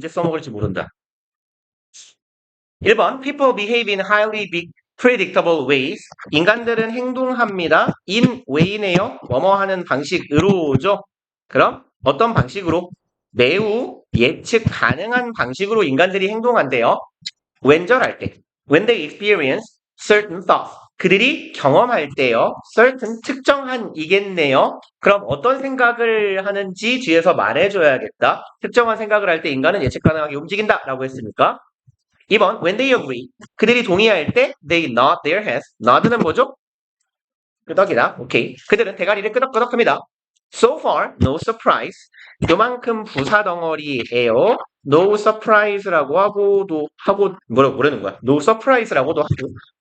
언제 써먹을지 모른다. 1번 People behave in highly predictable ways. 인간들은 행동합니다. in way네요. 뭐뭐 하는 방식으로죠. 그럼 어떤 방식으로? 매우 예측 가능한 방식으로 인간들이 행동한대요. 왼절할 때. When they experience certain thoughts. 그들이 경험할 때요. certain 특정한 이겠네요. 그럼 어떤 생각을 하는지 뒤에서 말해줘야겠다. 특정한 생각을 할 때 인간은 예측 가능하게 움직인다 라고 했으니까 2번 when they agree. 그들이 동의할 때 they nod their heads. nod는 뭐죠? 끄덕이다. 오케이. 그들은 대가리를 끄덕끄덕합니다. So far, no surprise. 요만큼 부사 덩어리예요. No surprise라고 하고 뭐라는 거야? No surprise라고도 하고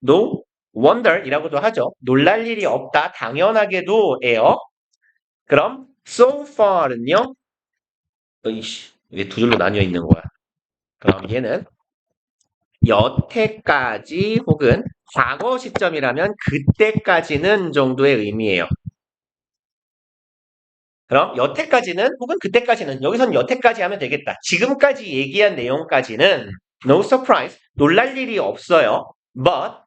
no wonder이라고도 하죠. 놀랄 일이 없다. 당연하게도예요. 그럼 so far는요? 이씨, 이게 두 줄로 나뉘어 있는 거야. 그럼 얘는 여태까지 혹은 과거 시점이라면 그때까지는 정도의 의미예요. 그럼 여태까지는 혹은 그때까지는 여기선 여태까지 하면 되겠다. 지금까지 얘기한 내용까지는 no surprise, 놀랄 일이 없어요. but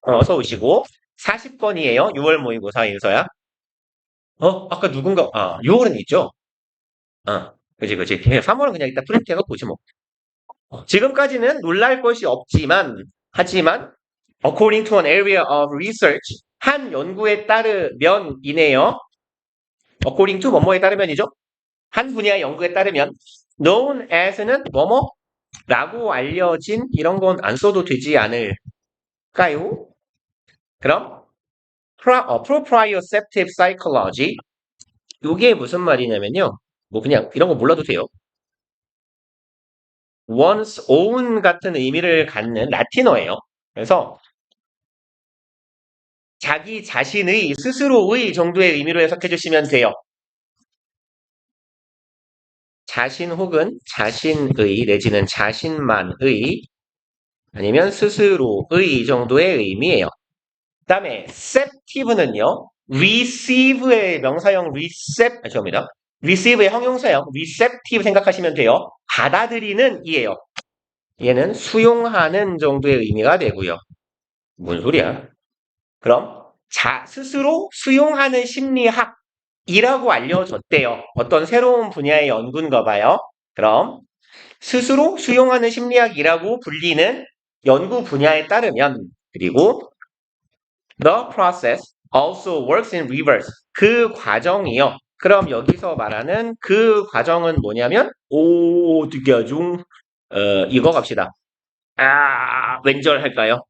어서 오시고 40번이에요. 6월 모의고사 인서야. 아까 누군가 6월은 있죠? 그지. 3월은 그냥 이따 프린트 해서 보지 뭐. 지금까지는 놀랄 것이 없지만 하지만 according to an area of research 한 연구에 따르면이네요. according to 뭐뭐에 따르면이죠. 한 분야의 연구에 따르면 known as는 뭐뭐라고 알려진 이런 건 안 써도 되지 않을까요? 그럼 proprioceptive psychology 이게 무슨 말이냐면요. 뭐 그냥 이런 거 몰라도 돼요. one's own 같은 의미를 갖는 라틴어예요. 그래서 자기 자신의 스스로의 정도의 의미로 해석해 주시면 돼요. 자신 혹은 자신의 내지는 자신만의 아니면 스스로의 정도의 의미예요. 그 다음에 receptive는요. receive의 명사형 죄송합니다. receive의 형용사형 receptive 생각하시면 돼요. 받아들이는 이에요. 얘는 수용하는 정도의 의미가 되고요. 뭔 소리야? 그럼 스스로 수용하는 심리학이라고 알려졌대요. 어떤 새로운 분야의 연구인가 봐요. 그럼 스스로 수용하는 심리학이라고 불리는 연구 분야에 따르면 그리고 the process also works in reverse. 그 과정이요. 그럼 여기서 말하는 그 과정은 뭐냐면 어떻게 하죠? 이거 갑시다. 왼절 할까요?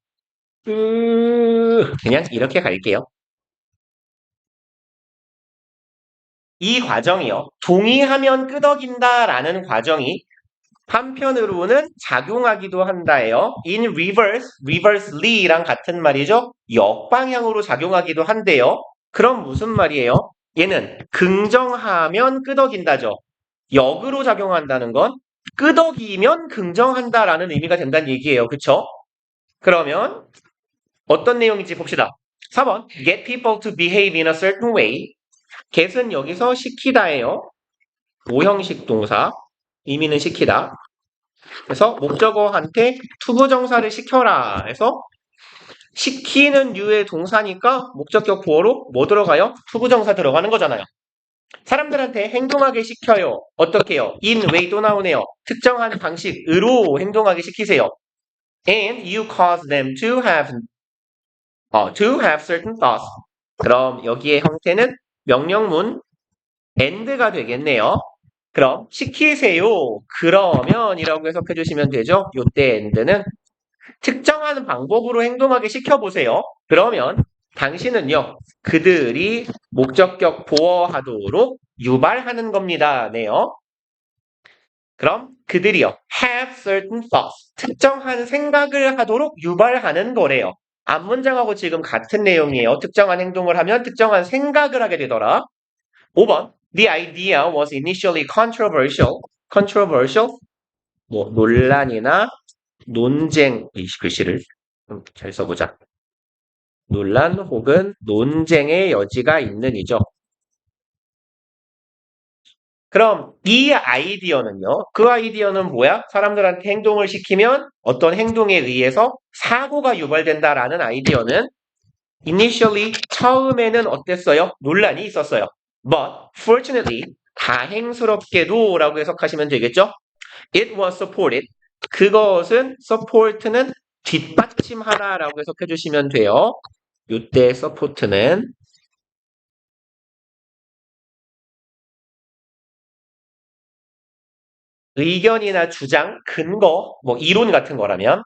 그냥 이렇게 갈게요. 이 과정이요. 동의하면 끄덕인다라는 과정이 한편으로는 작용하기도 한다예요. in reverse, reversely랑 같은 말이죠. 역방향으로 작용하기도 한대요. 그럼 무슨 말이에요? 얘는 긍정하면 끄덕인다죠. 역으로 작용한다는 건 끄덕이면 긍정한다라는 의미가 된다는 얘기예요. 그쵸? 그러면 어떤 내용인지 봅시다. 4번 get people to behave in a certain way. get은 여기서 시키다예요. 오형식 동사. 의미는 시키다. 그래서 목적어한테 투부정사를 시켜라 해서 시키는 류의 동사니까 목적격 보어로 뭐 들어가요? 투부정사 들어가는 거잖아요. 사람들한테 행동하게 시켜요. 어떻게 해요? in way 또 나오네요. 특정한 방식으로 행동하게 시키세요. And you cause them to have certain thoughts. 그럼 여기의 형태는 명령문 and가 되겠네요. 그럼 시키세요. 그러면이라고 해석해 주시면 되죠. 요때 and는 특정한 방법으로 행동하게 시켜보세요. 그러면 당신은요. 그들이 목적격 보어하도록 유발하는 겁니다. 네요. 그럼 그들이요. have certain thoughts. 특정한 생각을 하도록 유발하는 거래요. 앞문장하고 지금 같은 내용이에요. 특정한 행동을 하면 특정한 생각을 하게 되더라. 5번. The idea was initially controversial. controversial? 뭐 논란이나 논쟁, 이 글씨를 좀 잘 써보자. 논란 혹은 논쟁의 여지가 있는 이죠. 그럼 이 아이디어는요. 그 아이디어는 뭐야? 사람들한테 행동을 시키면 어떤 행동에 의해서 사고가 유발된다라는 아이디어는 initially 처음에는 어땠어요? 논란이 있었어요. But fortunately 다행스럽게도 라고 해석하시면 되겠죠? It was supported. 그것은 support는 뒷받침하다라고 해석해 주시면 돼요. 이때 support는 의견이나 주장, 근거, 뭐 이론 같은 거라면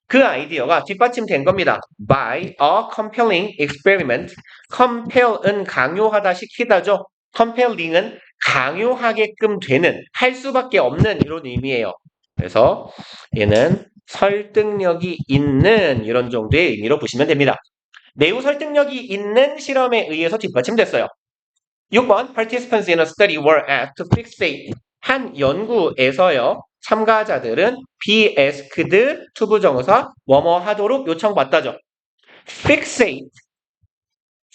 그 아이디어가 뒷받침된 겁니다. By a compelling experiment. compel은 강요하다, 시키다죠. compelling은 강요하게끔 되는, 할 수밖에 없는 이런 의미예요. 그래서 얘는 설득력이 있는 이런 정도의 의미로 보시면 됩니다. 매우 설득력이 있는 실험에 의해서 뒷받침됐어요. 6번 Participants in a study were asked to fixate. 한 연구에서요. 참가자들은 be asked 투부정사 뭐뭐 하도록 요청받다죠. fixate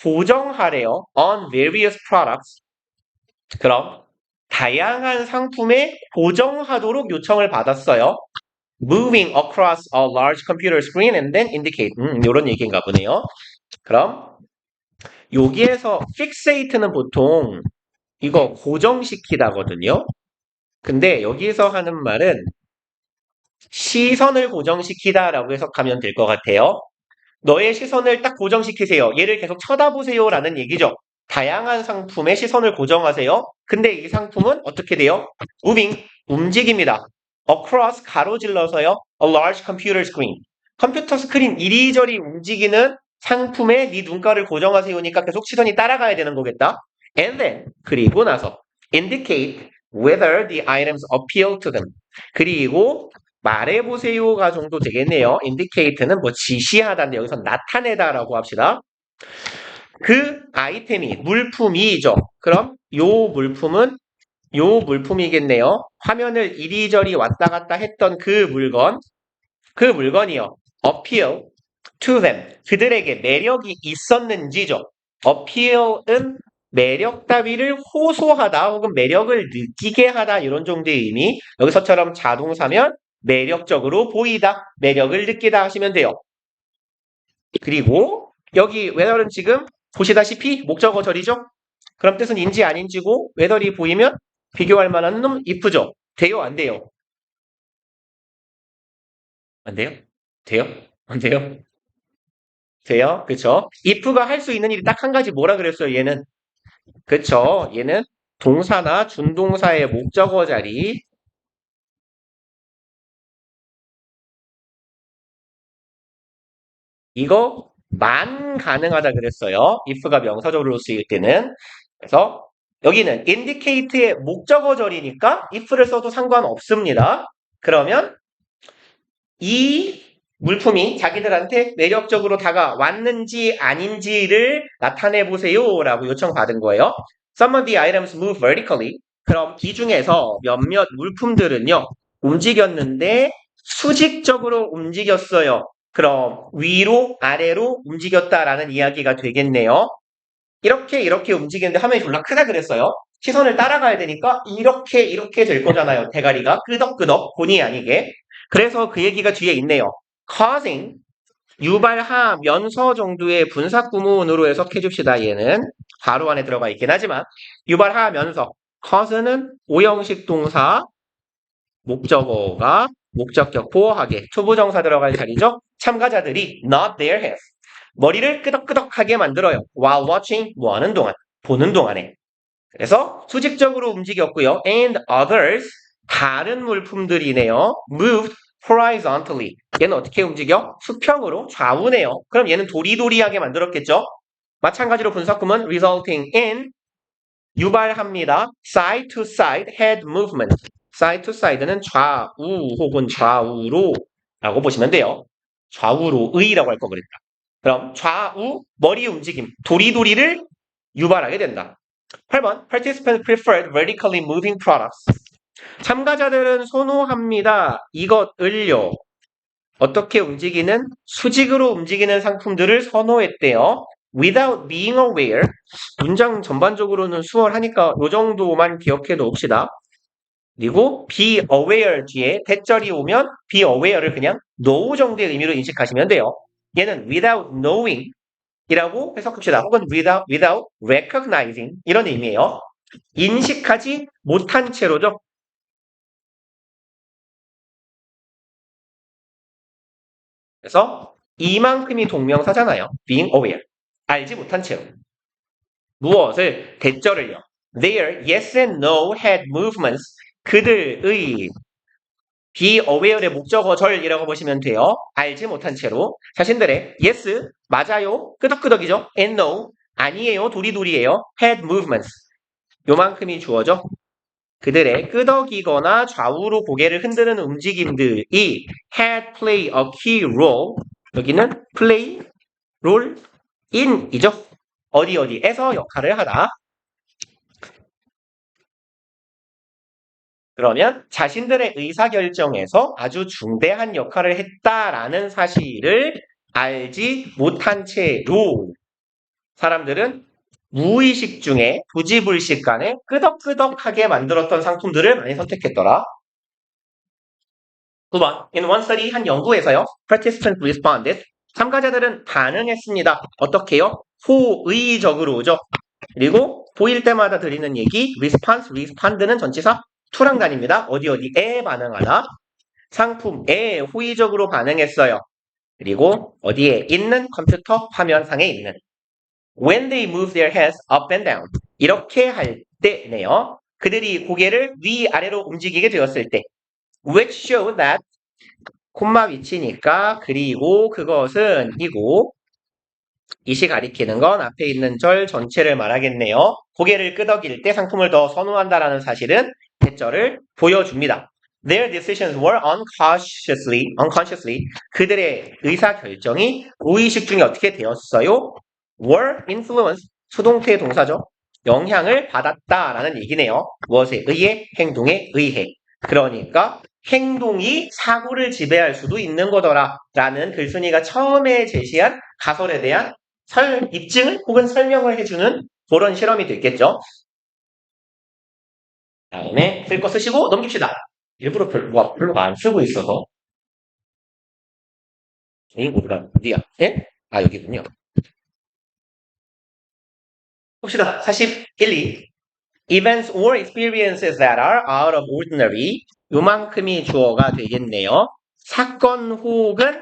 고정하래요. on various products. 그럼 다양한 상품에 고정하도록 요청을 받았어요. moving across a large computer screen and then indicate. 이런 얘기인가 보네요. 그럼 여기에서 fixate는 보통 이거 고정시키다거든요. 근데 여기서 하는 말은 시선을 고정시키다라고 해석하면 될 것 같아요. 너의 시선을 딱 고정시키세요. 얘를 계속 쳐다보세요 라는 얘기죠. 다양한 상품에 시선을 고정하세요. 근데 이 상품은 어떻게 돼요? moving, 움직입니다. across, 가로질러서요. a large computer screen. 컴퓨터 스크린 이리저리 움직이는 상품에 네 눈가를 고정하세요니까 계속 시선이 따라가야 되는 거겠다. And then, 그리고 나서 indicate whether the items appeal to them. 그리고 말해보세요가 정도 되겠네요. indicate는 뭐 지시하다인데 여기서 나타내다라고 합시다. 그 아이템이 물품이죠. 그럼 요 물품이겠네요. 화면을 이리저리 왔다 갔다 했던 그 물건이요. appeal to them. 그들에게 매력이 있었는지죠. appeal은 매력 따위를 호소하다 혹은 매력을 느끼게 하다 이런 정도의 의미. 여기서처럼 자동사면 매력적으로 보이다, 매력을 느끼다 하시면 돼요. 그리고 여기 whether는 지금 보시다시피 목적어 절이죠? 그럼 뜻은 인지 아닌지고 whether이 보이면 비교할 만한 놈 if죠? 돼요? 안 돼요? 안 돼요? 돼요? 안 돼요? 돼요? 그쵸? if가 할 수 있는 일이 딱 한 가지 뭐라 그랬어요? 얘는 그쵸? 얘는 동사나 준동사의 목적어 자리 이거만 가능하다 그랬어요. if가 명사적으로 쓰일 때는. 그래서 여기는 indicate의 목적어 절이니까 if를 써도 상관없습니다. 그러면 이 물품이 자기들한테 매력적으로 다가왔는지 아닌지를 나타내 보세요 라고 요청받은 거예요. Some of the items move vertically. 그럼 이 중에서 몇몇 물품들은요 움직였는데 수직적으로 움직였어요. 그럼 위로 아래로 움직였다라는 이야기가 되겠네요. 이렇게 움직이는데 화면이 졸라 크다 그랬어요. 시선을 따라가야 되니까 이렇게 될 거잖아요. 대가리가 끄덕끄덕 본의 아니게. 그래서 그 얘기가 뒤에 있네요. causing 유발하면서 정도의 분사 구문으로 해석해 줍시다. 얘는 괄호 안에 들어가 있긴 하지만 유발하면서 cause는 오형식 동사 목적어가 목적격 보호하게 초부정사 들어갈 자리죠. 참가자들이 nod their heads 머리를 끄덕끄덕하게 만들어요. while watching 뭐하는 동안 보는 동안에 그래서 수직적으로 움직였고요. and others 다른 물품들이네요. moved horizontally 얘는 어떻게 움직여? 수평으로 좌우네요. 그럼 얘는 도리도리하게 만들었겠죠. 마찬가지로 분사구문 resulting in 유발합니다. side to side head movement side to side는 좌우 혹은 좌우로 라고 보시면 돼요. 좌우로의라고 할 거 그랬다. 그럼 좌우 머리 움직임 도리도리를 유발하게 된다. 8번 Participants preferred vertically moving products. 참가자들은 선호합니다. 이것을요. 어떻게 움직이는 수직으로 움직이는 상품들을 선호했대요. without being aware. 문장 전반적으로는 수월하니까 요 정도만 기억해 놓읍시다. 그리고 be aware 뒤에 대절이 오면 be aware를 그냥 know 정도의 의미로 인식하시면 돼요. 얘는 without knowing 이라고 해석합시다. 혹은 without recognizing 이런 의미예요. 인식하지 못한 채로죠. 그래서 이만큼이 동명사잖아요. being aware. 알지 못한 채로. 무엇을? 대절을요. Their yes and no had movements. 그들의 be aware의 목적어절이라고 보시면 돼요. 알지 못한 채로 자신들의 yes, 맞아요, 끄덕끄덕이죠. and no, 아니에요, 도리도리예요. had movements. 요만큼이 주어져. 그들의 끄덕이거나 좌우로 고개를 흔드는 움직임들이 had play a key role. 여기는 play, role, in이죠. 어디에서 역할을 하다. 그러면 자신들의 의사결정에서 아주 중대한 역할을 했다라는 사실을 알지 못한 채로 사람들은 무의식 중에 부지불식 간에 끄덕끄덕하게 만들었던 상품들을 많이 선택했더라. 9번. In one study, 한 연구에서요. Participants responded. 참가자들은 반응했습니다. 어떻게요? 호의적으로죠. 그리고 보일 때마다 드리는 얘기 response, respond는 전치사 to랑 다닙니다. 어디에 반응하다. 상품에 호의적으로 반응했어요. 그리고 어디에 있는 컴퓨터 화면상에 있는 when they move their heads up and down 이렇게 할 때네요. 그들이 고개를 위아래로 움직이게 되었을 때 which show that 콤마 위치니까 그리고 그것은 이고 이시 가리키는 건 앞에 있는 절 전체를 말하겠네요. 고개를 끄덕일 때 상품을 더 선호한다라는 사실은 대절을 보여줍니다. Their decisions were unconsciously 그들의 의사결정이 무의식 중에 어떻게 되었어요? were influenced 수동태 동사죠. 영향을 받았다라는 얘기네요. 무엇에 의해? 행동에 의해. 그러니까 행동이 사고를 지배할 수도 있는 거더라 라는 글쓴이가 처음에 제시한 가설에 대한 입증을 혹은 설명을 해주는 그런 실험이 됐겠죠. 다음에 쓸 거 쓰시고 넘깁시다. 일부러 별로 안 쓰고 있어서. 어디야? 예? 아, 여기군요. 봅시다. 41, 2. Events or experiences that are out of ordinary. 요만큼이 주어가 되겠네요. 사건 혹은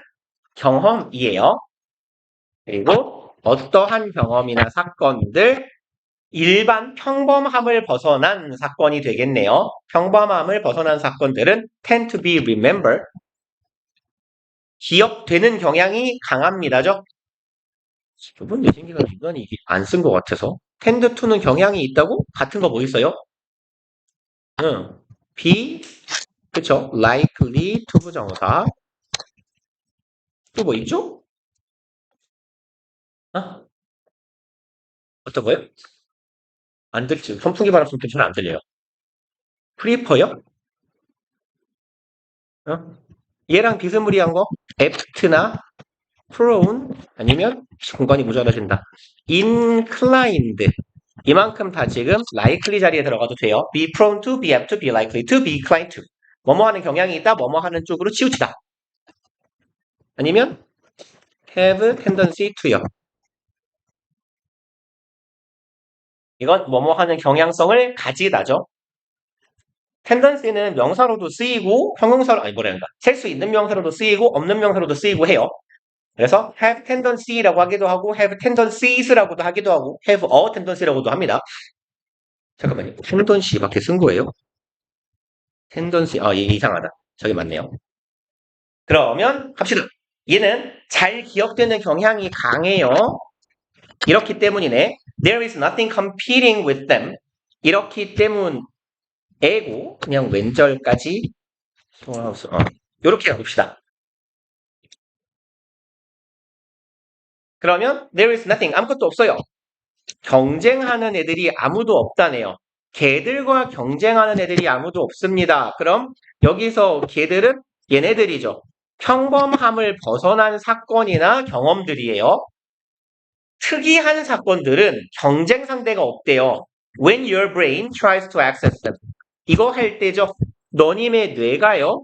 경험이에요. 그리고 어떠한 경험이나 사건들 일반 평범함을 벗어난 사건이 되겠네요. 평범함을 벗어난 사건들은 tend to be remembered. 기억되는 경향이 강합니다죠. 이번 내신기가 유난히 안 쓴 것 같아서 tend to는 경향이 있다고? 같은 거 뭐 있어요? be 그쵸? likely to 부정사 또 뭐 있죠? 어떤 거요? 안 들지. 선풍기 바람 소리 잘 안 들려요. 프리퍼요? 얘랑 비스무리한 거? apt나 prone 아니면 공간이 모자라진다. inclined 이만큼 다 지금 likely 자리에 들어가도 돼요. be prone to, be apt to, be likely to, be inclined to. 뭐뭐 하는 경향이 있다. 뭐뭐 하는 쪽으로 치우치다. 아니면 have tendency to요. 이건 뭐뭐 하는 경향성을 가지다죠. tendency는 명사로도 쓰이고 형용사로 셀 수 있는 명사로도 쓰이고 없는 명사로도 쓰이고 해요. 그래서 have tendency라고 하기도 하고 have tendencies라고도 하기도 하고 have a tendency라고도 합니다. 잠깐만요. tendency밖에 쓴 거예요? tendency 얘 이상하다. 저기 맞네요. 그러면 갑시다. 얘는 잘 기억되는 경향이 강해요. 이렇기 때문이네. There is nothing competing with them. 이렇기 때문에고 그냥 왼절까지 이렇게 가봅시다. 그러면 there is nothing 아무것도 없어요. 경쟁하는 애들이 아무도 없다네요. 걔들과 경쟁하는 애들이 아무도 없습니다. 그럼 여기서 걔들은 얘네들이죠. 평범함을 벗어난 사건이나 경험들이에요. 특이한 사건들은 경쟁 상대가 없대요. When your brain tries to access them. 이거 할 때죠. 너님의 뇌가요.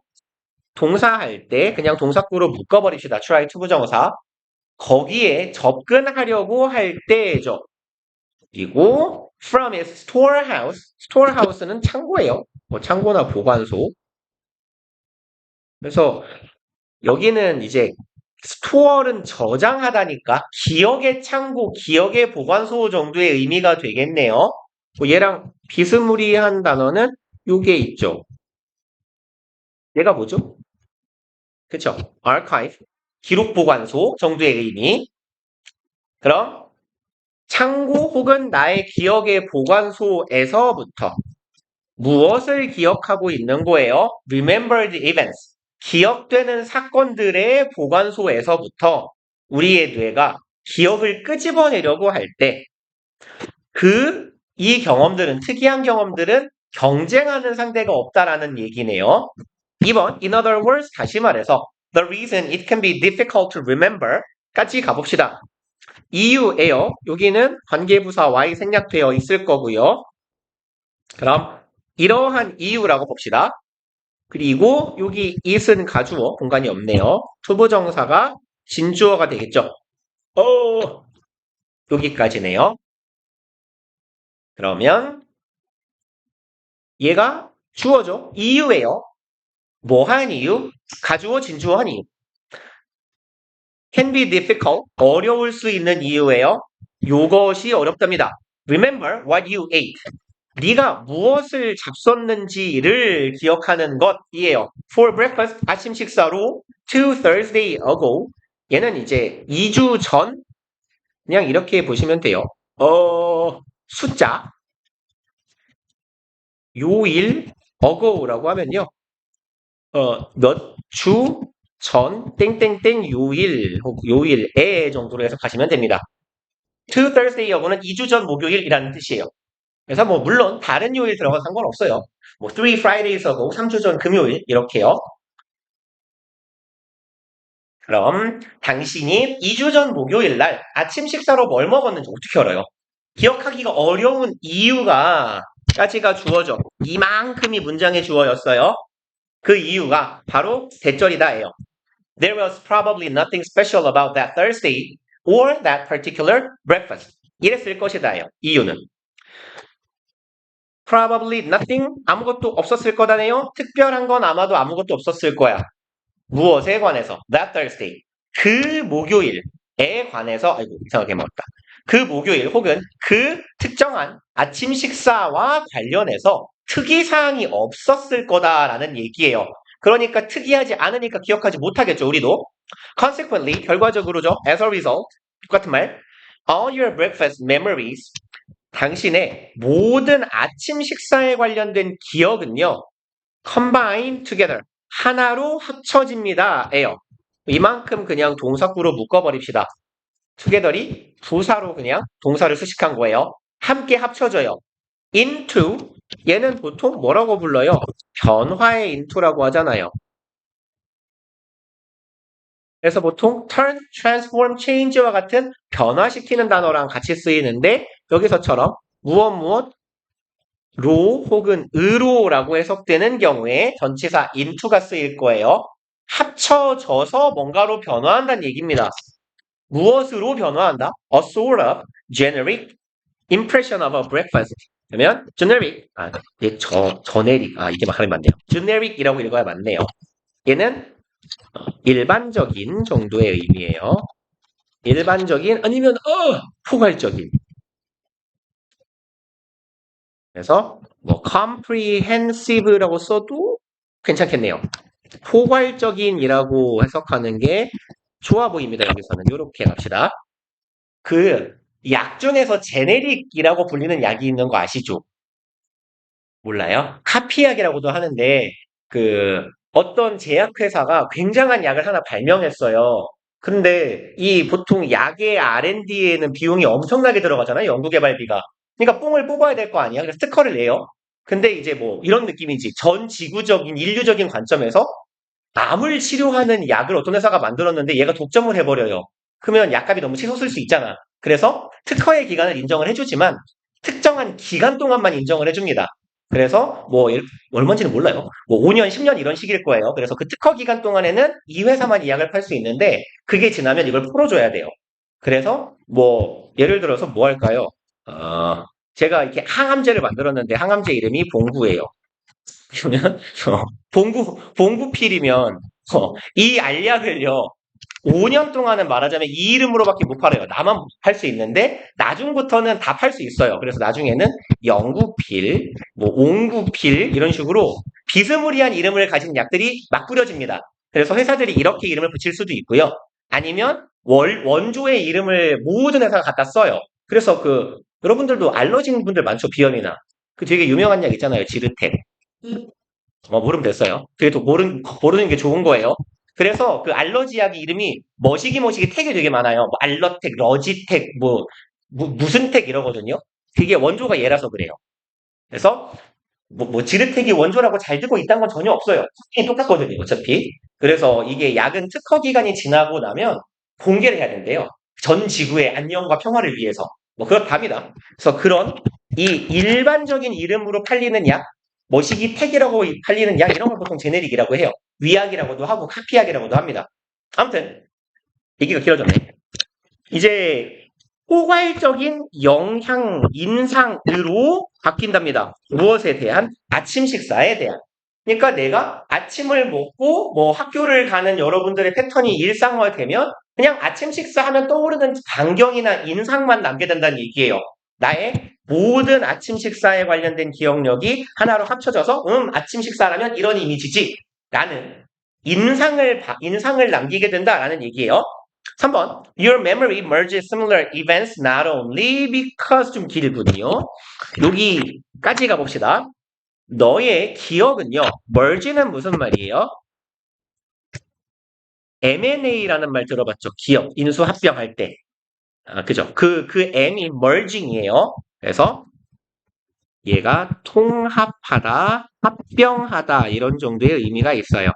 동사할 때 그냥 동사구로 묶어버립시다. try to 부정사. 거기에 접근하려고 할 때죠. 그리고 from its storehouse. storehouse는 창고예요. 뭐 창고나 보관소. 그래서 여기는 이제 스토어는 저장하다니까 기억의 창고, 기억의 보관소 정도의 의미가 되겠네요. 뭐 얘랑 비스무리한 단어는 요게 있죠. 얘가 뭐죠? 그쵸? archive, 기록 보관소 정도의 의미. 그럼 창고 혹은 나의 기억의 보관소에서부터 무엇을 기억하고 있는 거예요? Remembered events. 기억되는 사건들의 보관소에서부터 우리의 뇌가 기억을 끄집어내려고 할 때, 이 경험들은, 특이한 경험들은 경쟁하는 상대가 없다라는 얘기네요. 2번, in other words, 다시 말해서, the reason it can be difficult to remember 까지 가봅시다. 이유예요. 여기는 관계부사 Y 생략되어 있을 거고요. 그럼 이러한 이유라고 봅시다. 그리고 여기 it은 가주어, 공간이 없네요. 투부정사가 진주어가 되겠죠. 여기까지네요. 그러면 얘가 주어죠. 이유예요. 뭐한 이유? 가주어, 진주어한 이유. can be difficult, 어려울 수 있는 이유예요. 요것이 어렵답니다. Remember what you ate. 네가 무엇을 잡섰는지를 기억하는 것이에요. For breakfast, 아침 식사로 two Thursday ago. 얘는 이제 2주 전 그냥 이렇게 보시면 돼요. 숫자 요일 ago라고 하면요. 몇 주 전 땡땡땡 요일에 정도로 해석하시면 됩니다. two Thursday ago는 2주 전 목요일이라는 뜻이에요. 그래서 뭐 물론 다른 요일 들어가도 상관없어요. 뭐 3 Fridays ago, 3주 전 금요일 이렇게요. 그럼 당신이 2주 전 목요일 날 아침 식사로 뭘 먹었는지 어떻게 알아요? 기억하기가 어려운 이유가 까지가 주어죠. 이만큼이 문장의 주어였어요. 그 이유가 바로 대절이다예요. There was probably nothing special about that Thursday or that particular breakfast. 이랬을 것이다예요. 이유는. Probably nothing, 아무것도 없었을 거다네요. 특별한 건 아마도 아무것도 없었을 거야. 무엇에 관해서? That Thursday. 그 목요일에 관해서, 아이고, 이상하게 먹었다. 그 목요일 혹은 그 특정한 아침 식사와 관련해서 특이사항이 없었을 거다라는 얘기예요. 그러니까 특이하지 않으니까 기억하지 못하겠죠, 우리도. Consequently, 결과적으로죠. As a result, 똑같은 말. All your breakfast memories, 당신의 모든 아침 식사에 관련된 기억은요. combine together, 하나로 합쳐집니다. 에요. 이만큼 그냥 동사구로 묶어버립시다. together이 부사로 그냥 동사를 수식한 거예요. 함께 합쳐져요. into, 얘는 보통 뭐라고 불러요? 변화의 into라고 하잖아요. 그래서 보통 turn, transform, change와 같은 변화시키는 단어랑 같이 쓰이는데 여기서처럼 무엇 로 혹은 으로라고 해석되는 경우에 전치사 into가 쓰일 거예요. 합쳐져서 뭔가로 변화한다는 얘기입니다. 무엇으로 변화한다? A sort of generic impression of a breakfast. 그러면 generic, generic, 이게 말하면 맞네요. generic이라고 읽어야 맞네요. 얘는 일반적인 정도의 의미예요. 일반적인 아니면 포괄적인. 그래서 뭐 comprehensive라고 써도 괜찮겠네요. 포괄적인이라고 해석하는 게 좋아 보입니다. 여기서는 이렇게 갑시다. 그 약 중에서 제네릭이라고 불리는 약이 있는 거 아시죠? 몰라요? 카피약이라고도 하는데 그 어떤 제약회사가 굉장한 약을 하나 발명했어요. 근데 이 보통 약의 R&D에는 비용이 엄청나게 들어가잖아요. 연구개발비가. 그러니까 뽕을 뽑아야 될 거 아니야. 그래서 특허를 내요. 근데 이제 뭐 이런 느낌이지. 전 지구적인 인류적인 관점에서 암을 치료하는 약을 어떤 회사가 만들었는데 얘가 독점을 해버려요. 그러면 약값이 너무 치솟을 수 있잖아. 그래서 특허의 기간을 인정을 해주지만 특정한 기간 동안만 인정을 해줍니다. 그래서 뭐 얼마인지는 몰라요. 뭐 5년, 10년 이런 식일 거예요. 그래서 그 특허 기간 동안에는 이 회사만 이 약을 팔 수 있는데 그게 지나면 이걸 풀어줘야 돼요. 그래서 뭐 예를 들어서 뭐 할까요? 어, 제가 이렇게 항암제를 만들었는데 항암제 이름이 봉구예요. 그러면 봉구필이면 이 알약을요 5년 동안은 말하자면 이 이름으로밖에 못 팔아요. 나만 팔 수 있는데 나중부터는 다 팔 수 있어요. 그래서 나중에는 영구필, 뭐 옹구필 이런 식으로 비스무리한 이름을 가진 약들이 막 뿌려집니다. 그래서 회사들이 이렇게 이름을 붙일 수도 있고요. 아니면 원조의 이름을 모든 회사가 갖다 써요. 그래서 여러분들도 알러진 분들 많죠. 비염이나. 그 되게 유명한 약 있잖아요. 지르텍. 모르면 됐어요. 그래도 모르는 게 좋은 거예요. 그래서 그 알러지 약 이름이 머시기 택이 되게 많아요. 뭐 알러텍, 러지텍, 무슨 택 이러거든요. 그게 원조가 얘라서 그래요. 그래서 지르텍이 원조라고 잘 듣고 있다는 건 전혀 없어요. 특징이 똑같거든요. 어차피. 그래서 이게 약은 특허 기간이 지나고 나면 공개를 해야 된대요. 전 지구의 안녕과 평화를 위해서. 뭐 그렇답니다. 그래서 그런 이 일반적인 이름으로 팔리는 약, 머시기 택이라고 팔리는 약 이런 걸 보통 제네릭이라고 해요. 위약이라고도 하고 카피약이라고도 합니다. 아무튼 얘기가 길어졌네. 이제 포괄적인 영향 인상으로 바뀐답니다. 무엇에 대한? 아침 식사에 대한. 그러니까 내가 아침을 먹고 뭐 학교를 가는 여러분들의 패턴이 일상화되면 그냥 아침 식사하면 떠오르는 광경이나 인상만 남게 된다는 얘기예요. 나의 모든 아침 식사에 관련된 기억력이 하나로 합쳐져서 아침 식사라면 이런 이미지지 라는 인상을 남기게 된다라는 얘기예요. 3번 Your memory merges similar events not only because 좀 길군요. 여기까지 가봅시다. 너의 기억은요. merge는 무슨 말이에요? M&A라는 말 들어봤죠? 기억, 인수 합병할 때. 그죠? 그 M이 merging이에요. 그래서 얘가 통합하다, 합병하다 이런 정도의 의미가 있어요.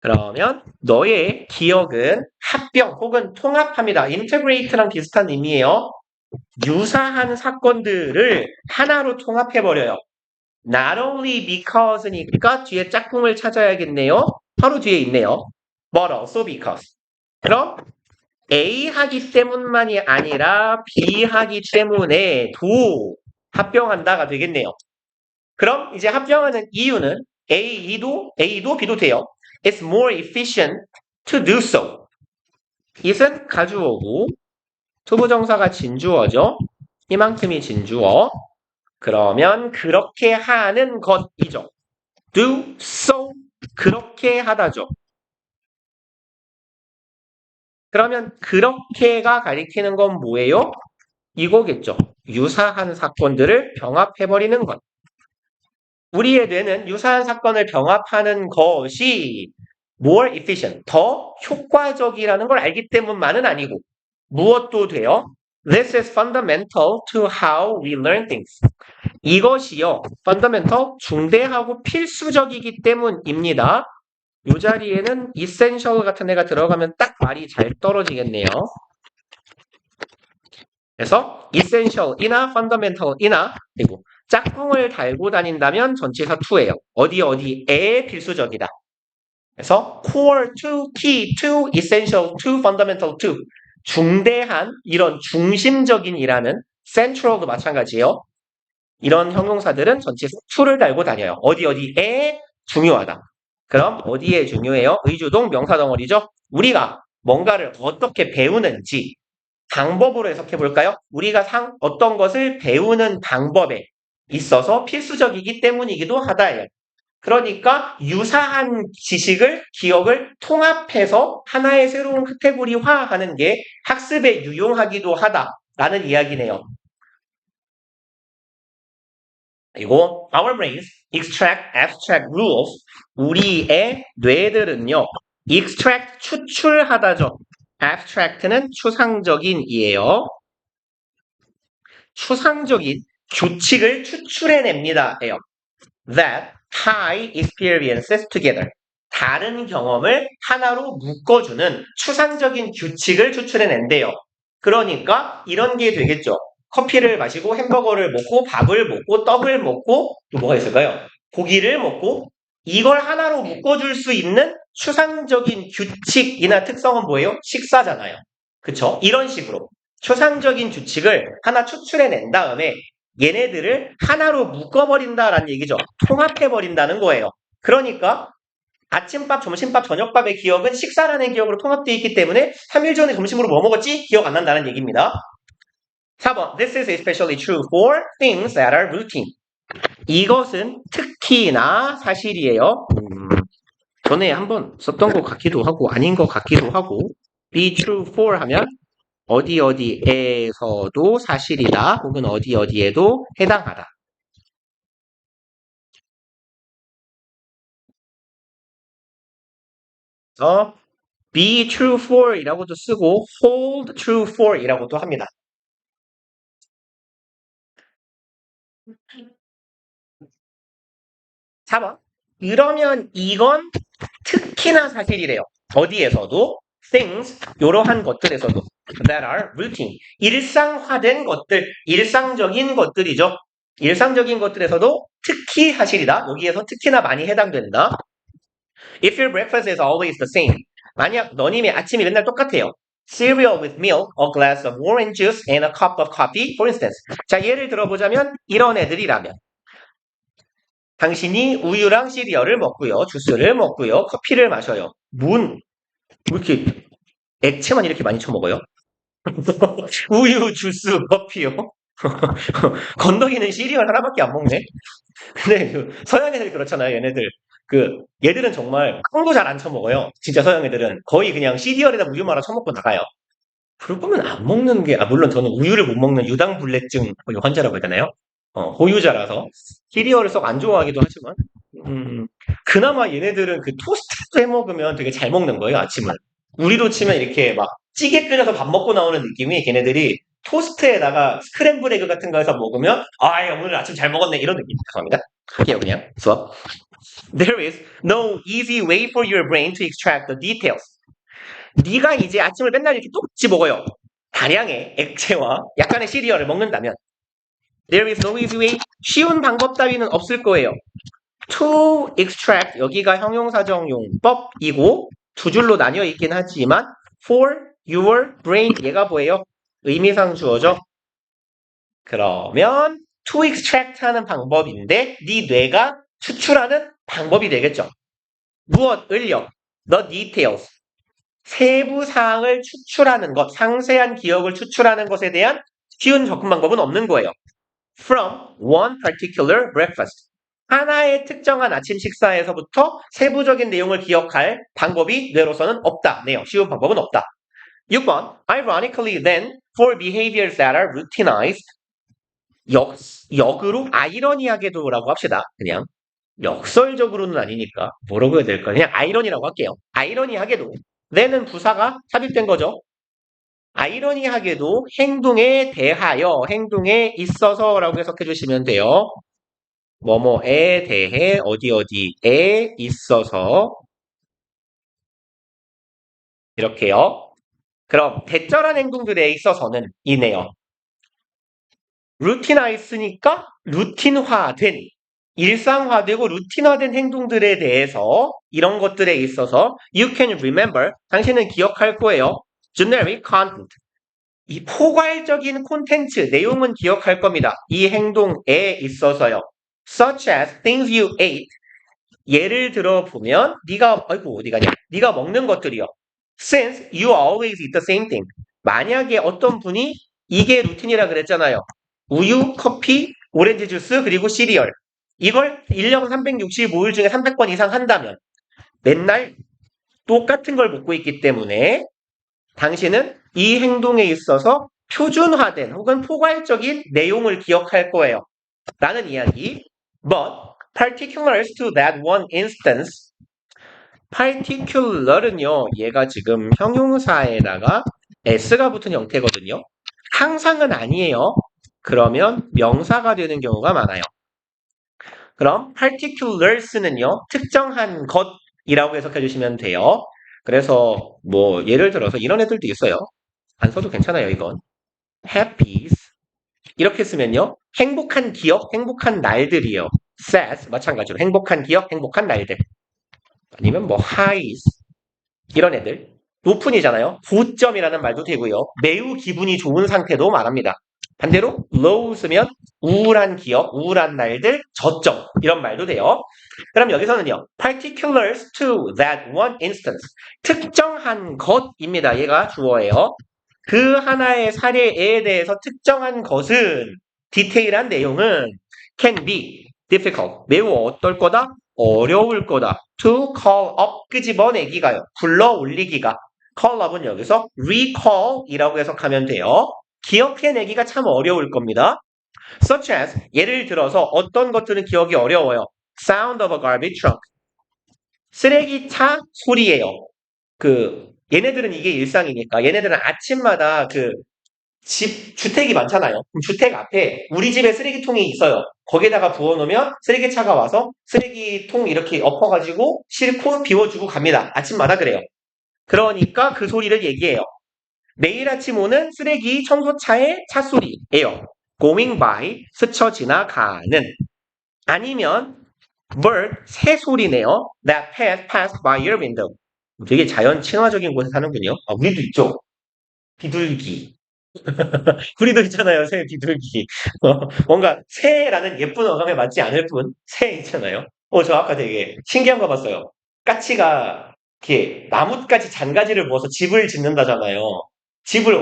그러면 너의 기억은 합병 혹은 통합합니다. integrate랑 비슷한 의미예요. 유사한 사건들을 하나로 통합해버려요. Not only because니까 뒤에 짝꿍을 찾아야겠네요. 바로 뒤에 있네요. But also because. 그럼 A 하기 때문만이 아니라 B 하기 때문에도 합병한다가 되겠네요. 그럼 이제 합병하는 이유는 A도 B도 돼요. It's more efficient to do so. it은 가주어고 투부정사가 진주어죠. 이만큼이 진주어. 그러면 그렇게 하는 것이죠. do so 그렇게 하다죠. 그러면 그렇게가 가리키는 건 뭐예요? 이거겠죠. 유사한 사건들을 병합해버리는 것. 우리의 뇌는 유사한 사건을 병합하는 것이 more efficient, 더 효과적이라는 걸 알기 때문만은 아니고 무엇도 돼요? This is fundamental to how we learn things. 이것이요, fundamental, 중대하고 필수적이기 때문입니다. 이 자리에는 essential 같은 애가 들어가면 딱 말이 잘 떨어지겠네요. 그래서 essential이나 fundamental이나 그리고 짝꿍을 달고 다닌다면 전치사 to예요. 어디에 필수적이다. 그래서 core to, key to, essential to, fundamental to 중대한 이런 중심적인이라는 central도 마찬가지예요. 이런 형용사들은 전치사 to를 달고 다녀요. 어디에 중요하다. 그럼 어디에 중요해요? 의주동 명사덩어리죠. 우리가 뭔가를 어떻게 배우는지 방법으로 해석해 볼까요? 우리가 어떤 것을 배우는 방법에 있어서 필수적이기 때문이기도 하다예요. 그러니까 유사한 지식을, 기억을 통합해서 하나의 새로운 카테고리화하는 게 학습에 유용하기도 하다라는 이야기네요. 그리고 our brains extract abstract rules. 우리의 뇌들은요. extract 추출하다죠. abstract는 추상적인이에요. 추상적인 규칙을 추출해냅니다. 예요. That tie experiences together. 다른 경험을 하나로 묶어주는 추상적인 규칙을 추출해낸대요. 그러니까 이런 게 되겠죠. 커피를 마시고 햄버거를 먹고 밥을 먹고 떡을 먹고 또 뭐가 있을까요? 고기를 먹고 이걸 하나로 묶어줄 수 있는 추상적인 규칙이나 특성은 뭐예요? 식사잖아요. 그쵸? 이런 식으로 추상적인 규칙을 하나 추출해낸 다음에 얘네들을 하나로 묶어버린다라는 얘기죠. 통합해버린다는 거예요. 그러니까 아침밥, 점심밥, 저녁밥의 기억은 식사라는 기억으로 통합되어 있기 때문에 3일 전에 점심으로 뭐 먹었지? 기억 안 난다는 얘기입니다. 4번. This is especially true for things that are routine. 이것은 특히나 사실이에요. 전에 한번 썼던 것 같기도 하고 아닌 것 같기도 하고 be true for 하면 어디 어디에서도 사실이다 혹은 어디 어디에도 해당하다. be true for 이라고도 쓰고 hold true for 이라고도 합니다. 4번. 그러면 이건 특히나 사실이래요. 어디에서도 things 이러한 것들에서도 that are routine 일상화된 것들 일상적인 것들이죠. 일상적인 것들에서도 특히 사실이다. 여기에서 특히나 많이 해당된다. If your breakfast is always the same 만약 너님의 아침이 맨날 똑같아요. Cereal with milk, a glass of orange juice, and a cup of coffee, for instance. 자, 예를 들어보자면 이런 애들이라면 당신이 우유랑 시리얼을 먹고요. 주스를 먹고요. 커피를 마셔요. 왜 이렇게 액체만 이렇게 많이 처먹어요? 우유, 주스, 커피요. 건더기는 시리얼 하나밖에 안 먹네. 근데 서양 애들 그렇잖아요. 얘들은 정말 콩도 잘 안 처먹어요. 진짜 서양 애들은 거의 그냥 시리얼에다 우유 말아 처먹고 나가요. 그럴 거면 안 먹는 게, 물론 저는 우유를 못 먹는 유당불내증 환자라고 해야 되나요? 호유자라서 시리얼을 썩 안 좋아하기도 하지만, 그나마 얘네들은 그 토스트도 해 먹으면 되게 잘 먹는 거예요, 아침을. 우리로 치면 이렇게 막 찌개 끓여서 밥 먹고 나오는 느낌이 걔네들이 토스트에다가 스크램블 에그 같은 거 해서 먹으면, 야, 오늘 아침 잘 먹었네, 이런 느낌. 죄송합니다. 할게요, 그냥. 수업. There is no easy way for your brain to extract the details. 네가 이제 아침을 맨날 이렇게 똑같이 먹어요. 다량의 액체와 약간의 시리얼을 먹는다면 There is no easy way. 쉬운 방법 따위는 없을 거예요. To extract 여기가 형용사적 용법이고 두 줄로 나뉘어 있긴 하지만 for your brain 얘가 뭐예요? 의미상 주어죠. 그러면 to extract 하는 방법인데 네 뇌가 추출하는 방법이 되겠죠. 무엇을요? The details. 세부 사항을 추출하는 것, 상세한 기억을 추출하는 것에 대한 쉬운 접근 방법은 없는 거예요. From one particular breakfast. 하나의 특정한 아침 식사에서부터 세부적인 내용을 기억할 방법이 뇌로서는 없다. 네요. 쉬운 방법은 없다. 6번. Ironically then, for behaviors that are routinized. 역으로 아이러니하게도라고 합시다. 그냥 역설적으로는 아니니까 뭐라고 해야 될까? 그냥 아이러니라고 할게요. 아이러니하게도 then은 부사가 삽입된 거죠. 아이러니하게도 행동에 대하여, 행동에 있어서라고 해석해 주시면 돼요. 뭐뭐에 대해, 어디 어디에 있어서 이렇게요. 그럼 대절한 행동들에 있어서는 이네요. 루틴화했으니까 루틴화된, 일상화되고 루틴화된 행동들에 대해서 이런 것들에 있어서 you can remember, 당신은 기억할 거예요. generic content. 이 포괄적인 콘텐츠, 내용은 기억할 겁니다. 이 행동에 있어서요. Such as things you ate. 예를 들어 보면 아이고 어디 가냐? 네가 먹는 것들이요. Since you always eat the same thing. 만약에 어떤 분이 이게 루틴이라 그랬잖아요. 우유, 커피, 오렌지 주스, 그리고 시리얼. 이걸 1년 365일 중에 300번 이상 한다면 맨날 똑같은 걸 먹고 있기 때문에 당신은 이 행동에 있어서 표준화된 혹은 포괄적인 내용을 기억할 거예요. 라는 이야기. But particulars to that one instance. particular은요. 얘가 지금 형용사에다가 s가 붙은 형태거든요. 항상은 아니에요. 그러면 명사가 되는 경우가 많아요. 그럼 particulars는요. 특정한 것이라고 해석해 주시면 돼요. 그래서 뭐 예를 들어서 이런 애들도 있어요. 안 써도 괜찮아요, 이건. happies. 이렇게 쓰면요. 행복한 기억, 행복한 날들이요. sad, 마찬가지로 행복한 기억, 행복한 날들. 아니면 뭐 highs, 이런 애들. 높은이잖아요. 고점이라는 말도 되고요. 매우 기분이 좋은 상태도 말합니다. 반대로 low 쓰면 우울한 기억, 우울한 날들, 저점 이런 말도 돼요. 그럼 여기서는요. particulars to that one instance. 특정한 것입니다. 얘가 주어예요. 그 하나의 사례에 대해서 특정한 것은 디테일한 내용은 can be difficult. 매우 어떨 거다? 어려울 거다. to call up 끄집어내기가요. 불러 올리기가. call up은 여기서 recall이라고 해석하면 돼요. 기억해내기가 참 어려울 겁니다. such as 예를 들어서 어떤 것들은 기억이 어려워요. sound of a garbage truck. 쓰레기차 소리예요. 얘네들은 이게 일상이니까 얘네들은 아침마다 주택이 많잖아요. 그럼 주택 앞에 우리 집에 쓰레기통이 있어요. 거기에다가 부어놓으면 쓰레기차가 와서 쓰레기통 이렇게 엎어가지고 싣고 비워주고 갑니다. 아침마다 그래요. 그러니까 그 소리를 얘기해요. 매일 아침 오는 쓰레기 청소차의 차 소리예요. going by, 스쳐 지나가는. 아니면 bird, 새 소리네요. that passed by your window. 되게 자연 친화적인 곳에 사는군요. 아, 우리도 있죠. 비둘기. 우리도 있잖아요, 새 비둘기. 뭔가 새라는 예쁜 어감에 맞지 않을 뿐, 새 있잖아요. 저 아까 되게 신기한 거 봤어요. 까치가 이렇게 나뭇가지 잔가지를 모아서 집을 짓는다잖아요. 집을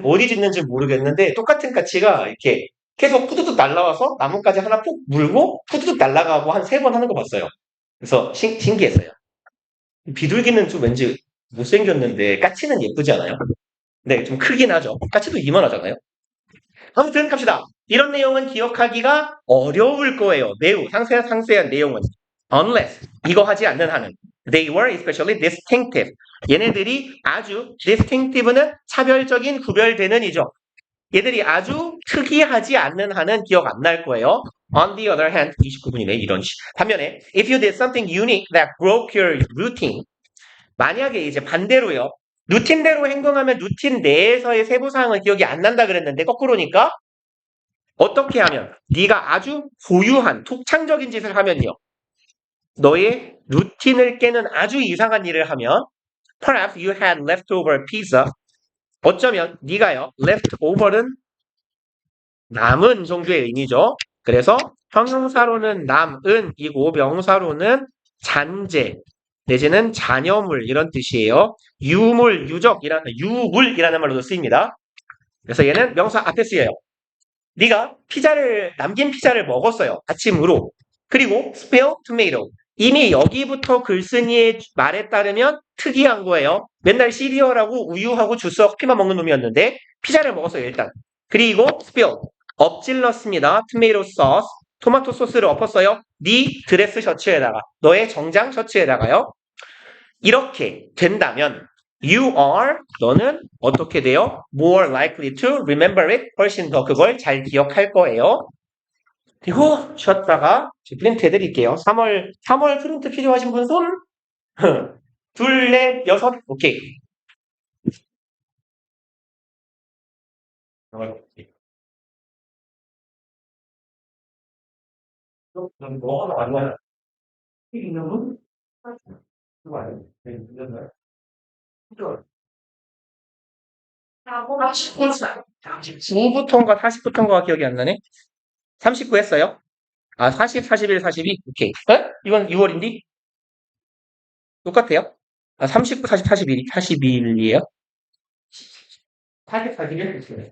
어디 짓는지 모르겠는데 똑같은 까치가 이렇게 계속 후두둑 날라와서 나뭇가지 하나 푹 물고 후두둑 날라가고 한 3번 하는 거 봤어요. 그래서 신기했어요. 비둘기는 좀 왠지 못생겼는데 까치는 예쁘지 않아요? 네, 좀 크긴 하죠. 까치도 이만하잖아요. 아무튼 갑시다. 이런 내용은 기억하기가 어려울 거예요. 매우 상세한 내용은. Unless 이거 하지 않는 한은. They were especially distinctive. 얘네들이 아주 distinctive는 차별적인 구별되는 이죠. 얘들이 아주 특이하지 않는 한은 기억 안 날 거예요. On the other hand, 29분이네 이런 식. 반면에 if you did something unique that broke your routine. 만약에 이제 반대로요. 루틴대로 행동하면 루틴 내에서의 세부 사항은 기억이 안 난다 그랬는데 거꾸로니까 어떻게 하면 네가 아주 고유한 독창적인 짓을 하면요. 너의 루틴을 깨는 아주 이상한 일을 하면 perhaps you had leftover pizza. 어쩌면 네가요. leftover는 남은 정도의 의미죠. 그래서 형용사로는 남은이고 명사로는 잔재 내지는 잔여물 이런 뜻이에요. 유물이라는 말로도 쓰입니다. 그래서 얘는 명사 앞에 쓰여요. 네가 남긴 피자를 먹었어요. 아침으로. 그리고 spill tomato. 이미 여기부터 글쓴이의 말에 따르면 특이한 거예요. 맨날 시리얼하고 우유하고 주스와 커피만 먹는 놈이었는데 피자를 먹었어요, 일단. 그리고 spill. 엎질렀습니다. 토마토 소스. 토마토 소스를 엎었어요. 네 드레스 셔츠에다가. 너의 정장 셔츠에다가요. 이렇게 된다면 너는 어떻게 돼요? more likely to remember it. 훨씬 더 그걸 잘 기억할 거예요. 그리고 쉬었다가 프린트 해드릴게요. 3월 프린트 필요하신 분 손? 둘, 넷, 여섯. 오케이. 뭐 하나 왔나요? 있는 분? 그거 아니에요? 네, 늦었나요? 그죠? 9부터인가 40부터인가 기억이 안 나네? 39 했어요? 40, 41, 42? 오케이. 이건 6월인데? 똑같아요? 39, 40, 41, 42일이에요? 40, 41? 됐어요.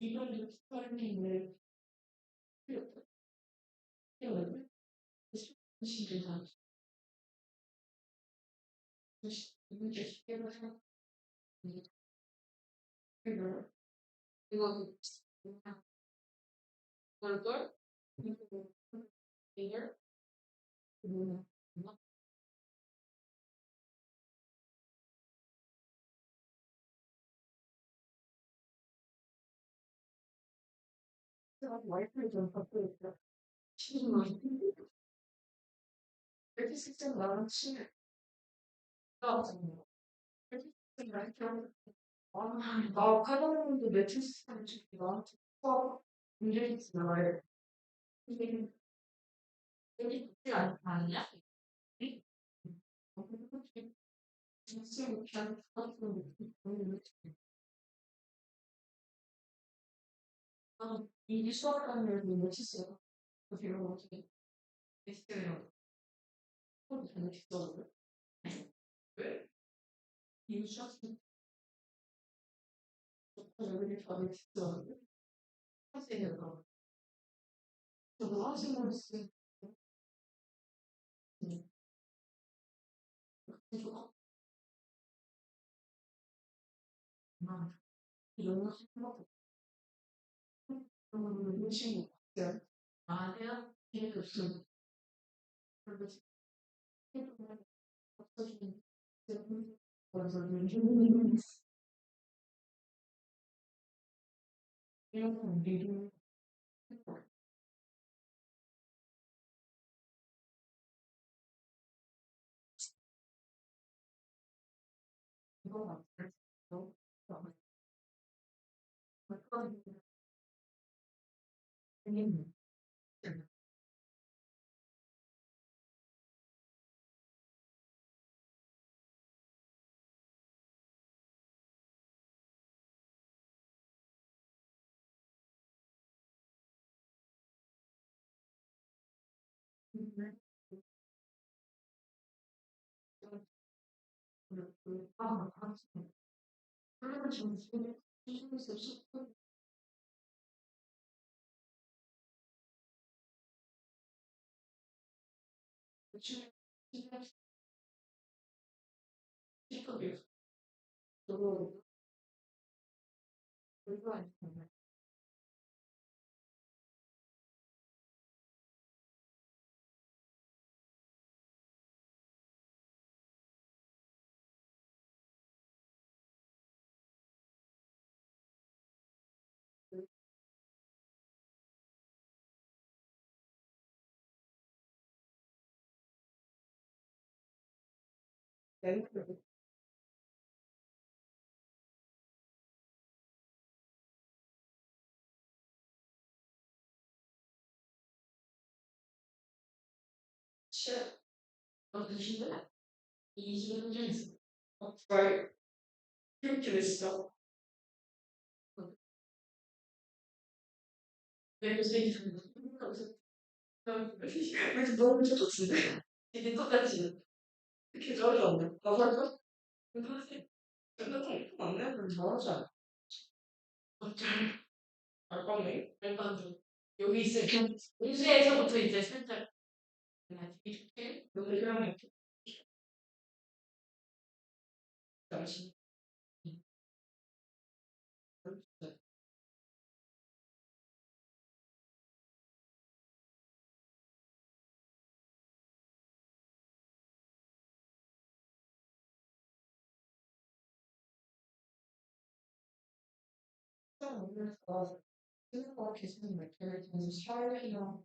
이거를 스타일링을 필요해요. 시를 다 이제 쉽게 생각합니다. 그리고 이거 얼굴 이걸 와이프를 좀 갖고 있다. 시는 이렇게 실제 나랑 친해. 이렇게 말처럼 나 카드도 매출 시스템 주기 나한테 문제 있어. 이게 되게 좋지 않냐? 진짜 잘 같은 이 수학하는 걸 치세요. 그리고 어떻게 했어요? 좀 잘했어. 왜? 이 수학 여기 잘했어. 하세요. 저도 하시는 수 좋아. 이런 거 하는 거 음식 먹어요. 아니야? 이게 없어. 그리고 지금 없어지는 그래서 요즘 이런 거 미리 이거 같아요. 그리고 점심에 비즈니스 식품 지금 식품이 너무 불가능해. 내가 싫어. 너 무슨 이주는 잘 그렇게 됐어. 내 요새 왜 너무 좋던데? 이게 똑같이 이렇게 저러잖아. 나살까? 근데 안 내면 잘하잖아. 어쩔 알바네. 일단 좀 여기 있을 인수에서부터 이제 살짝 이렇게 여기 그냥 잠시 오면서 쓰는 거 계시는 말들을 좀 샤워해요.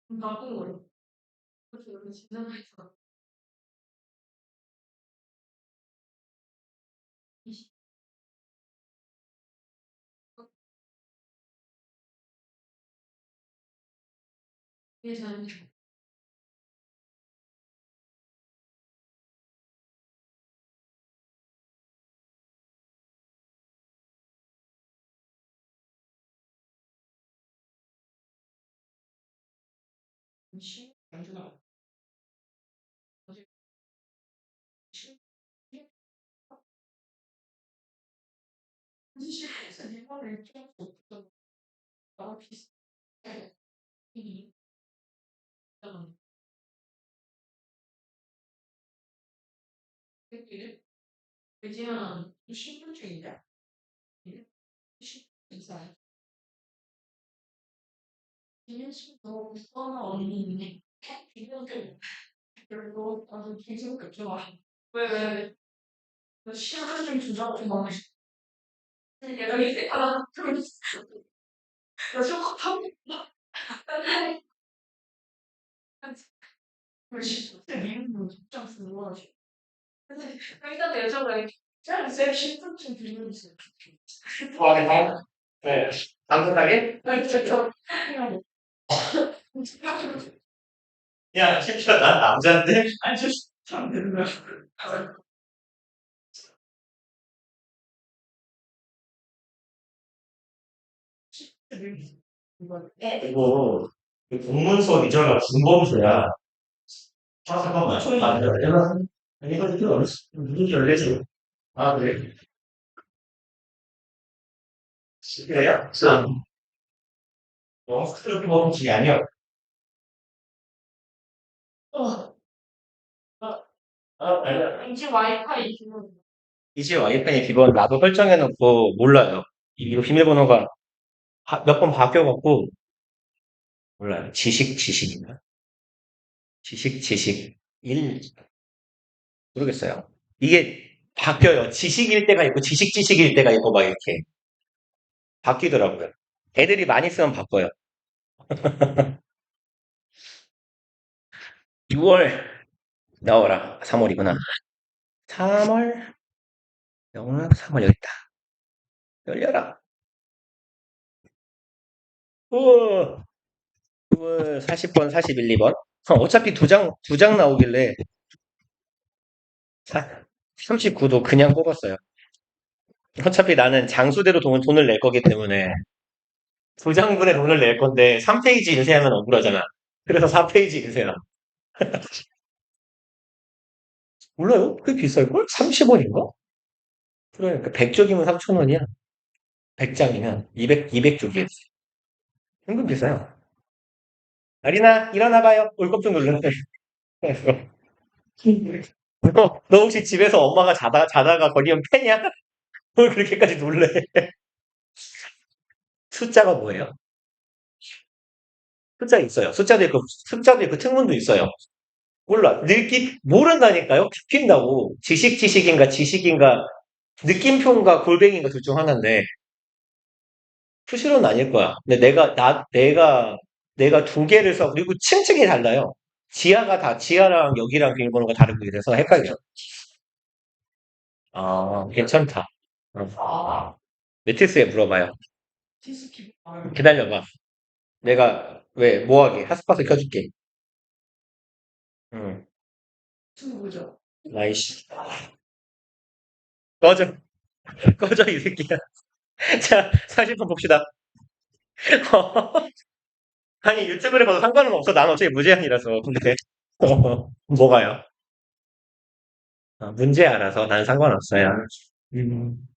나쁜 거예요. 그래서 여기 지나가서 예산 시 안주나 어제 시 시에서 일본을 좀 없던 나와 비슷해. 이 이게 왜냐면 신분증이다. 신분증 기념식도 무서운 언니 기념들 그리고 나도 기념 좋아. 왜 시간 좀 주자고 막 얘가 이제 하나 들었어. 나 저거 하고 실제 미국은 직장 쓰는 거지. 근데 일단 여자가 그냥 쌤 신분증 드리는 있어요. 좋아하겠다. 네. 당근하게? 아니 저 그냥 야, 심지어 난 남자인데? 아니 저참 되는 거야. 이거 공문 수업이잖아. 중범수야. 아, 잠깐만. 아, 내가 이거 이렇게 어렸어. 무슨 열례지? 아, 그래. 그래요? 스트로크 먹은 아니야. 어, 아니야. 이제 와이파이 기능. 이제 와이파이 비번 나도 설정해놓고 몰라요. 이거 비밀번호가 몇 번 바뀌어갖고 몰라요. 지식인가? 지식. 모르겠어요. 이게 바뀌어요. 지식일 때가 있고 지식일 때가 있고 막 이렇게 바뀌더라고요. 애들이 많이 쓰면 바꿔요. 6월 나와라. 3월이구나. 3월 영어 3월 여기 있다. 열려라. 우와. 9월 40번, 41, 2번. 어차피 두 장 나오길래 39도 그냥 뽑았어요. 어차피 나는 장수대로 돈을 낼 거기 때문에 두 장분의 돈을 낼 건데 3페이지 인쇄하면 억울하잖아. 그래서 4페이지 인쇄야. 몰라요? 꽤 비쌀걸? 30원인가? 그러니까 100쪽이면 3,000원이야. 100장이면 200쪽이야. 은근 비싸요. 아리나, 일어나봐요. 울컥 좀 놀랐네. 너 혹시 집에서 엄마가 자다가 거리면 패냐? 뭘 그렇게까지 놀래? 숫자가 뭐예요? 숫자 있어요. 숫자도 있고 특문도 있어요. 몰라. 모른다니까요? 핀다고. 지식인가, 느낌표인가, 골뱅이인가 둘 중 하나인데, 수시로는 아닐 거야. 근데 내가 두 개를 써. 그리고 층층이 달라요. 지하랑 여기랑 비밀번호가 다르고 이래서 헷갈려. 아, 괜찮다. 매트스에 물어봐요. 디스키. 기다려봐. 내가, 왜, 뭐하게? 핫스팟을 켜줄게. 응. 친구죠. 나이씨. 꺼져. 꺼져, 이 새끼야. 자, 40분 봅시다. 아니, 유튜브를 봐도 상관은 없어. 난 어차피 무제한이라서. 근데, 뭐가요? 문제 알아서 난 상관없어요. 음,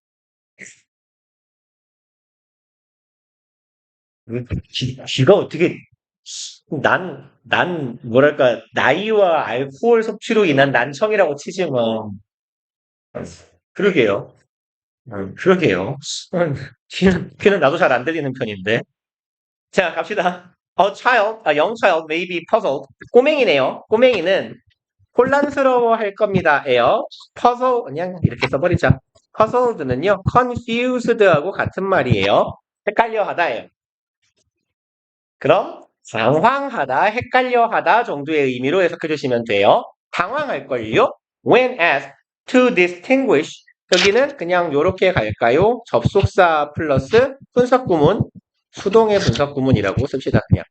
가 어떻게, 뭐랄까, 나이와 알코올 섭취로 인한 난청이라고 치지만, 그러게요. 그러게요. 귀는 나도 잘 안 들리는 편인데. 자, 갑시다. young child may be puzzled. 꼬맹이네요. 꼬맹이는 혼란스러워 할 겁니다예요. puzzle 그냥 이렇게 써버리자. puzzled는요, confused하고 같은 말이에요. 헷갈려 하다예요. 그럼 당황하다, 헷갈려하다 정도의 의미로 해석해 주시면 돼요. 당황할걸요? When asked to distinguish 여기는 그냥 요렇게 갈까요? 접속사 플러스 분석구문, 수동의 분석구문이라고 씁시다. 그냥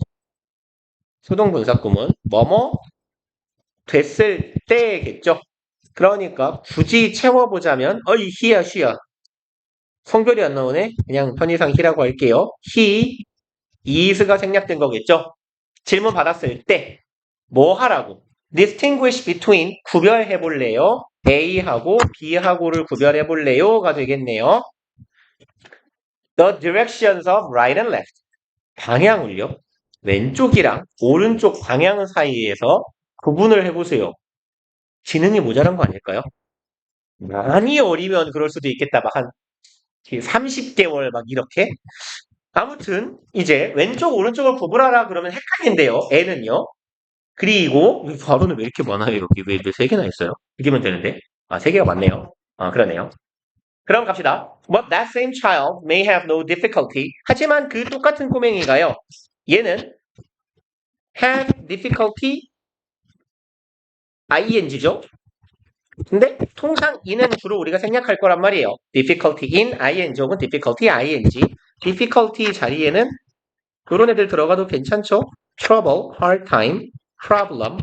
수동 분석구문 뭐뭐 됐을 때겠죠. 그러니까 굳이 채워보자면 히야 쉬야 성별이 안 나오네. 그냥 편의상 히라고 할게요. he, is가 생략된 거겠죠. 질문 받았을 때 뭐 하라고? distinguish between 구별해 볼래요? A하고 B하고를 구별해 볼래요?가 되겠네요. The directions of right and left. 방향을요. 왼쪽이랑 오른쪽 방향 사이에서 구분을 해보세요. 지능이 모자란 거 아닐까요? 많이 어리면 그럴 수도 있겠다. 막 한 30개월 막 이렇게. 아무튼 이제 왼쪽 오른쪽을 구분하라 그러면 헷갈린대요. 애는요. 그리고 괄호는 왜 이렇게 많아요? 여기 왜 3개나 있어요? 이기면 되는데. 아, 3개가 많네요. 아, 그러네요. 그럼 갑시다. But that same child may have no difficulty. 하지만 그 똑같은 꼬맹이가요. 얘는 have difficulty ing죠. 근데 통상 이는 주로 우리가 생략할 거란 말이에요. difficulty in ing 혹은 difficulty ing. difficulty 자리에는 그런 애들 들어가도 괜찮죠? trouble, hard time, problem,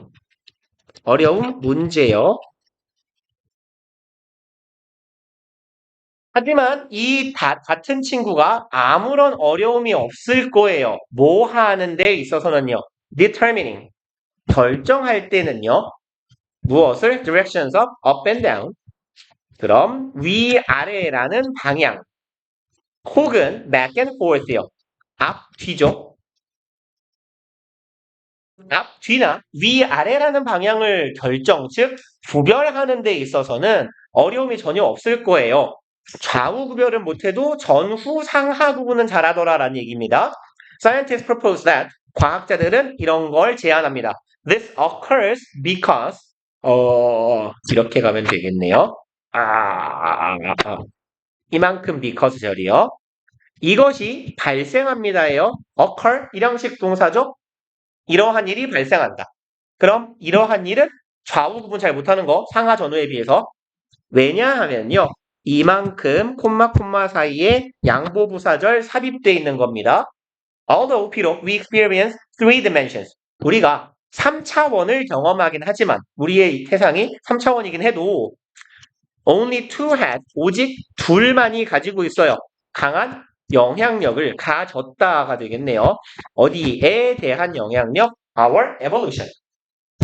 어려움, 문제요. 하지만 이 같은 친구가 아무런 어려움이 없을 거예요. 뭐 하는 데 있어서는요. determining, 결정할 때는요. 무엇을? directions of up and down. 그럼 위아래라는 방향 혹은 back and forth요. 앞, 뒤죠. 앞, 뒤나 위아래라는 방향을 결정, 즉 구별하는 데 있어서는 어려움이 전혀 없을 거예요. 좌우 구별은 못해도 전후, 상하 구분은 잘하더라라는 얘기입니다. Scientists propose that 과학자들은 이런 걸 제안합니다. This occurs because 이렇게 가면 되겠네요. 이만큼 because 절이요. 이것이 발생합니다예요. occur 일형식 동사죠. 이러한 일이 발생한다. 그럼 이러한 일은 좌우 구분 잘 못하는 거 상하 전후에 비해서 왜냐하면요. 이만큼 콤마 사이에 양보부사절 삽입되어 있는 겁니다. Although 비록 we experience three dimensions. 우리가 3차원을 경험하긴 하지만 우리의 태상이 3차원이긴 해도 only two had 오직 둘만이 가지고 있어요. 강한 영향력을 가졌다가 되겠네요. 어디에 대한 영향력? Our evolution.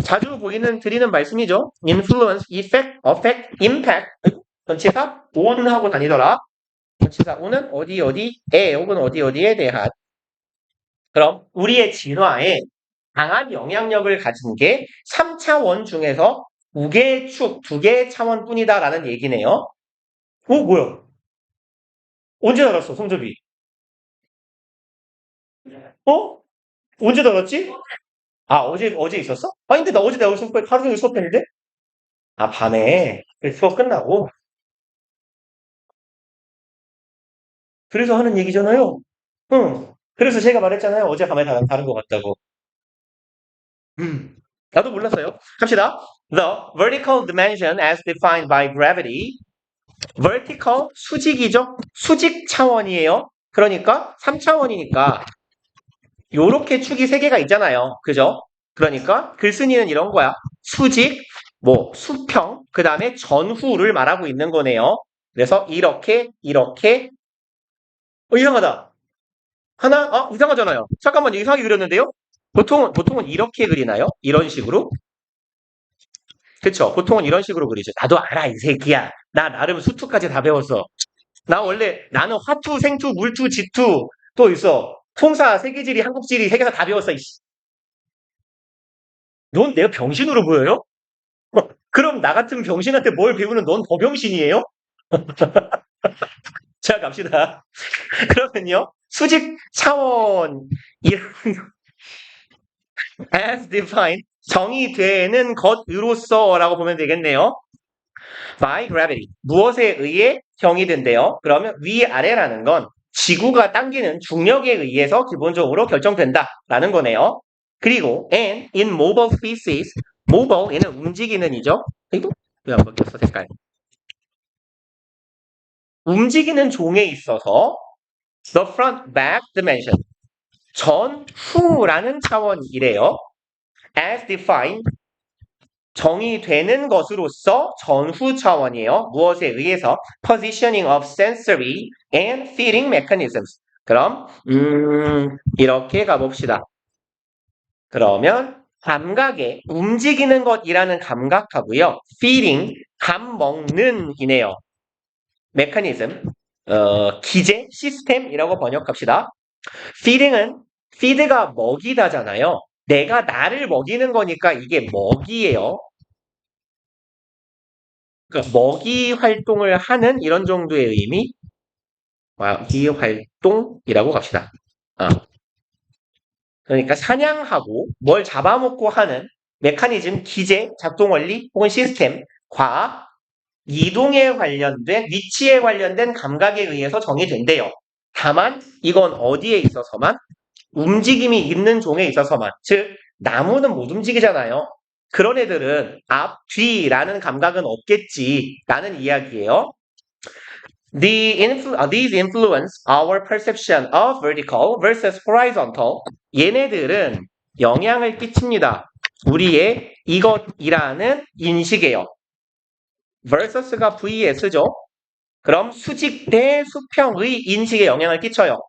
자주 보이는 드리는 말씀이죠. influence, effect, affect, impact. 전치사 on 하고 다니더라. 전치사 on은 어디에 혹은 어디에 대한. 그럼 우리의 진화에 강한 영향력을 가진 게 3차원 중에서 2개의 축, 2개의 차원뿐이다라는 얘기네요. 뭐야? 언제 달았어, 성접이? 어? 언제 달았지? 아, 어제 있었어? 아니, 근데 나 어제 내가 하루 종일 수업했는데? 아, 밤에. 수업 끝나고. 그래서 하는 얘기잖아요. 응. 그래서 제가 말했잖아요. 어제 밤에 다른 것 같다고. 나도 몰랐어요. 갑시다. The vertical dimension as defined by gravity. vertical 수직이죠? 수직 차원이에요. 그러니까 3차원이니까 요렇게 축이 3개가 있잖아요. 그죠? 그러니까 글쓴이는 이런 거야. 수직, 수평, 그 다음에 전후를 말하고 있는 거네요. 그래서 이렇게 이상하다. 이상하잖아요. 잠깐만, 이상하게 그렸는데요? 보통은 이렇게 그리나요? 이런 식으로? 그쵸? 보통은 이런 식으로 그리죠. 나도 알아, 이 새끼야. 나 나름 수투까지 다 배웠어. 나는 화투, 생투, 물투, 지투 또 있어. 통사, 세계지리, 한국지리, 세계사 다 배웠어, 이씨. 넌 내가 병신으로 보여요? 그럼 나 같은 병신한테 뭘 배우는 넌 더 병신이에요? 자, 갑시다. 그러면요. 수직 차원, as defined, 정의되는 것으로서라고 보면 되겠네요. by gravity. 무엇에 의해 정의된대요? 그러면 위아래라는 건 지구가 당기는 중력에 의해서 기본적으로 결정된다라는 거네요. 그리고 and in mobile species, mobile 얘는 움직이는 이죠. 이거 왜 안 바뀌었어 색깔? 움직이는 종에 있어서 the front back dimension 전후라는 차원이래요. as defined 정의되는 것으로서 전후 차원이에요. 무엇에 의해서? Positioning of sensory and feeding mechanisms. 그럼 이렇게 가봅시다. 그러면 감각의 움직이는 것이라는 감각하고요. feeding 감 먹는 이네요. mechanism 기제 시스템이라고 번역합시다. feeding은 feed가 먹이다잖아요. 내가 나를 먹이는 거니까 이게 먹이예요. 그러니까 먹이 활동을 하는 이런 정도의 의미, 먹이 활동이라고 갑시다. 그러니까 사냥하고 뭘 잡아먹고 하는 메커니즘, 기제, 작동 원리 혹은 시스템과 이동에 관련된 위치에 관련된 감각에 의해서 정의된대요. 다만 이건 어디에 있어서만 움직임이 있는 종에 있어서만 즉 나무는 못 움직이잖아요. 그런 애들은 앞, 뒤라는 감각은 없겠지라는 이야기예요. These influence our perception of vertical versus horizontal. 얘네들은 영향을 끼칩니다. 우리의 이것이라는 인식에요. versus가 vs죠. 그럼 수직 대 수평의 인식에 영향을 끼쳐요.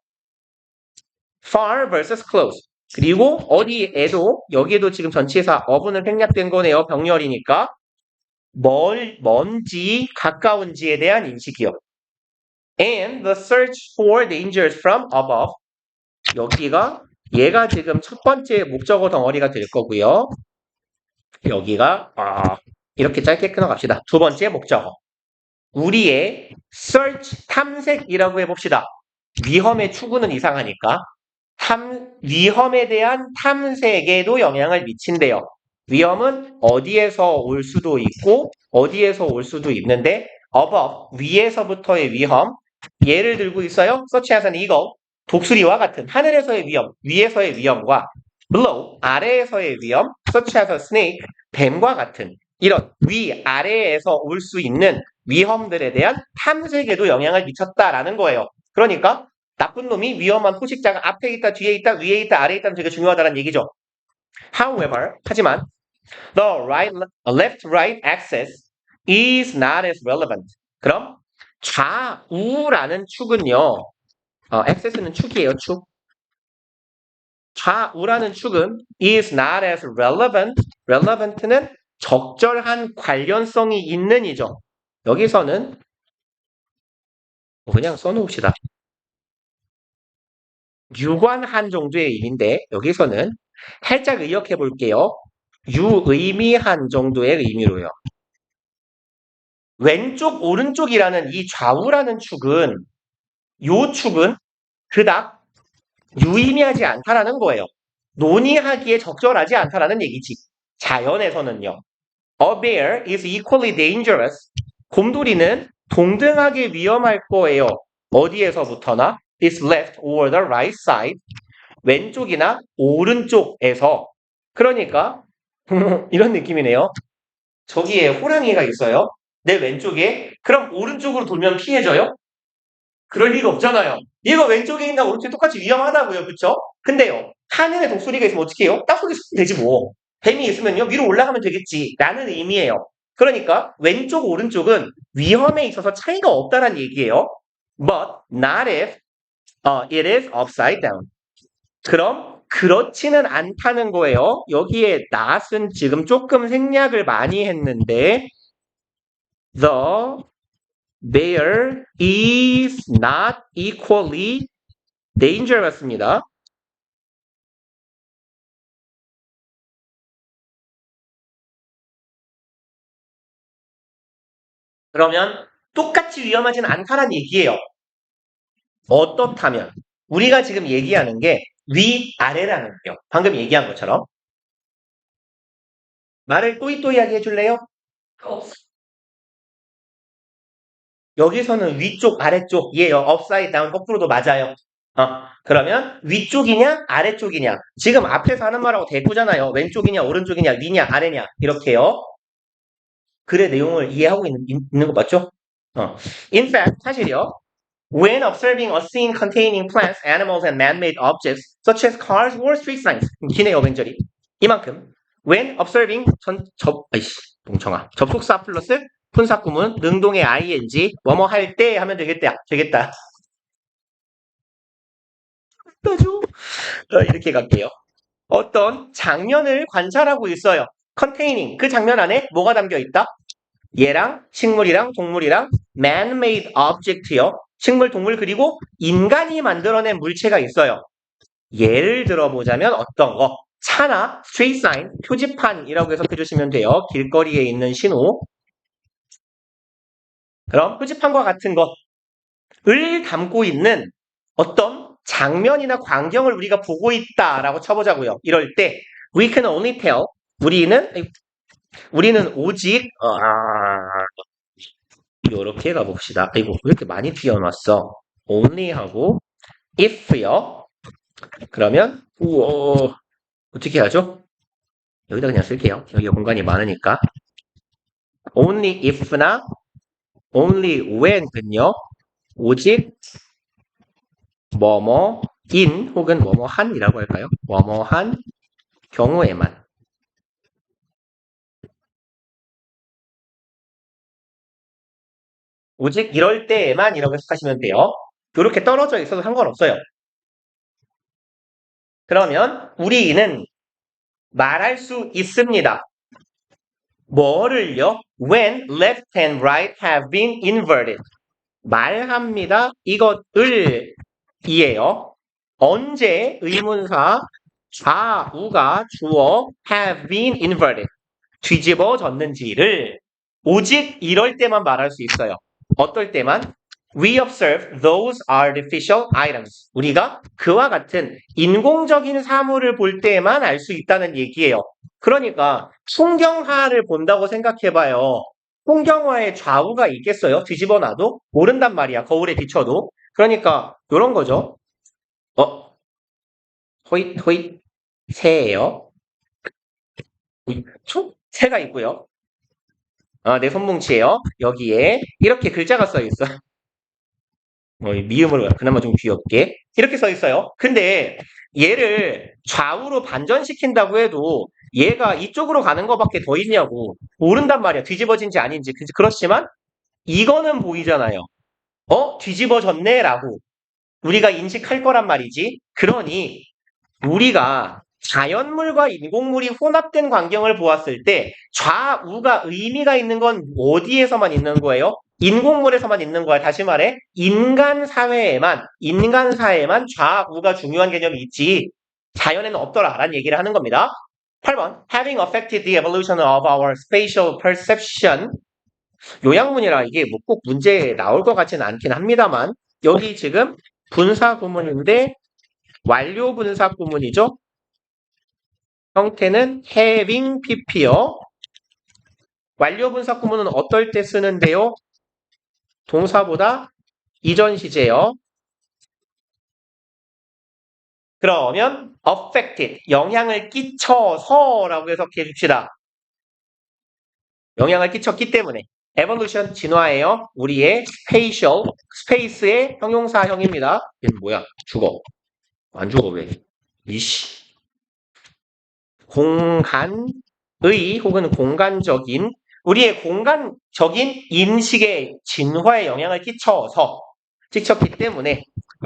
far versus close. 그리고 어디에도 여기에도 지금 전치사 어분은 생략된 거네요. 병렬이니까 먼지 가까운지에 대한 인식이요. And the search for dangers from above. 여기가 얘가 지금 첫 번째 목적어 덩어리가 될 거고요. 여기가 이렇게 짧게 끊어갑시다. 두 번째 목적어. 우리의 search 탐색이라고 해봅시다. 위험의 추구는 이상하니까 위험에 대한 탐색에도 영향을 미친대요. 위험은 어디에서 올 수도 있고 어디에서 올 수도 있는데 above 위에서부터의 위험 예를 들고 있어요. such as an eagle 독수리와 같은 하늘에서의 위험 위에서의 위험과 below 아래에서의 위험 such as a snake 뱀과 같은 이런 아래에서 올 수 있는 위험들에 대한 탐색에도 영향을 미쳤다라는 거예요. 그러니까 나쁜 놈이 위험한 포식자가 앞에 있다, 뒤에 있다, 위에 있다, 아래에 있다는 되게 중요하다는 얘기죠. However, 하지만 the left-right axis is not as relevant. 그럼 좌우라는 축은요. axis는 축이에요, 축. 좌우라는 축은 is not as relevant. relevant는 적절한 관련성이 있는 이죠. 여기서는 그냥 써놓읍시다. 유관한 정도의 의미인데 여기서는 살짝 의역해 볼게요. 유의미한 정도의 의미로요. 왼쪽 오른쪽이라는 이 좌우라는 축은 요 축은 그닥 유의미하지 않다라는 거예요. 논의하기에 적절하지 않다라는 얘기지. 자연에서는요. A bear is equally dangerous. 곰돌이는 동등하게 위험할 거예요. 어디에서부터나? This left or the right side. 왼쪽이나 오른쪽에서. 그러니까 이런 느낌이네요. 저기에 호랑이가 있어요. 내 왼쪽에. 그럼 오른쪽으로 돌면 피해져요? 그럴 리가 없잖아요. 얘가 왼쪽에 있나 오른쪽에 똑같이 위험하다고요. 그쵸? 근데요. 하늘에 독수리가 있으면 어떻게 해요? 땅속에 숨면 되지 뭐. 뱀이 있으면요. 위로 올라가면 되겠지. 라는 의미예요. 그러니까 왼쪽 오른쪽은 위험에 있어서 차이가 없다는 얘기예요. But not if it is upside down. 그럼 그렇지는 않다는 거예요. 여기에 not은 지금 조금 생략을 많이 했는데 the bear is not equally dangerous입니다. 그러면 똑같이 위험하진 않다는 얘기예요. 어떻다면 우리가 지금 얘기하는 게 위아래라는 거예요. 방금 얘기한 것처럼. 말을 또이또이하게 해줄래요? 없어. 여기서는 위쪽, 아래쪽이에요. upside down, 거꾸로도 맞아요. 그러면 위쪽이냐, 아래쪽이냐. 지금 앞에서 하는 말하고 대꾸잖아요. 왼쪽이냐, 오른쪽이냐, 위냐, 아래냐. 이렇게요. 글의 내용을 이해하고 있는 거 맞죠? In fact, 사실이요. When observing a scene containing plants, animals, and man-made objects, such as cars or street signs. 기네요, 맹절이. 이만큼. When observing, 멍청아. 접속사 플러스 분사구문, 능동의 ing, 뭐뭐 할 때 하면 되겠다. 따죠? 이렇게 갈게요. 어떤 장면을 관찰하고 있어요. containing, 그 장면 안에 뭐가 담겨 있다? 얘랑 식물이랑 동물이랑 man-made object요. 식물, 동물 그리고 인간이 만들어낸 물체가 있어요. 예를 들어보자면 어떤 거? 차나 street sign, 표지판이라고 해석해 주시면 돼요. 길거리에 있는 신호. 그럼 표지판과 같은 것을 담고 있는 어떤 장면이나 광경을 우리가 보고 있다라고 쳐보자고요. 이럴 때 we can only tell, 우리는 오직 이렇게 가봅시다. 아이고 왜 이렇게 많이 띄워놨어? only하고 if요. 그러면 우와 어떻게 하죠? 여기다 그냥 쓸게요. 여기가 공간이 많으니까 only if나 only when은요. 오직 뭐뭐인 혹은 뭐뭐한이라고 할까요? 뭐뭐한 경우에만. 오직 이럴 때에만 이라고 해석하시면 돼요. 이렇게 떨어져 있어도 상관없어요. 그러면 우리는 말할 수 있습니다. 뭐를요? When left and right have been inverted. 말합니다. 이것을 이에요. 언제 의문사 좌우가 주어 have been inverted. 뒤집어졌는지를 오직 이럴 때만 말할 수 있어요. 어떨 때만? We observe those artificial items. 우리가 그와 같은 인공적인 사물을 볼 때만 알 수 있다는 얘기예요. 그러니까 풍경화를 본다고 생각해봐요. 풍경화에 좌우가 있겠어요? 뒤집어 놔도? 모른단 말이야. 거울에 비춰도. 그러니까 이런 거죠. 호잇 새예요. 새가 있고요. 내 손뭉치예요. 여기에 이렇게 글자가 써 있어. 미음으로 그나마 좀 귀엽게 이렇게 써 있어요. 근데 얘를 좌우로 반전시킨다고 해도 얘가 이쪽으로 가는 것밖에 더 있냐고 모른단 말이야. 뒤집어진지 아닌지. 그렇지만 이거는 보이잖아요. 뒤집어졌네 라고 우리가 인식할 거란 말이지. 그러니 우리가 자연물과 인공물이 혼합된 광경을 보았을 때 좌우가 의미가 있는 건 어디에서만 있는 거예요? 인공물에서만 있는 거야. 다시 말해 인간 사회에만 좌우가 중요한 개념이 있지 자연에는 없더라 라는 얘기를 하는 겁니다. 8번 Having affected the evolution of our spatial perception. 요약문이라 이게 뭐 꼭 문제에 나올 것 같지는 않긴 합니다만 여기 지금 분사 구문인데 완료 분사 구문이죠. 형태는 having pp요. 완료 분사 구문은 어떨 때 쓰는데요? 동사보다 이전 시제요. 그러면 affected, 영향을 끼쳐서라고 해석해 줍시다. 영향을 끼쳤기 때문에 evolution, 진화예요. 우리의 spatial, space의 형용사형입니다. 얘는 뭐야? 죽어. 안 죽어 왜? 이씨. 공간의 혹은 공간적인 우리의 공간적인 인식의 진화에 영향을 끼쳤기 때문에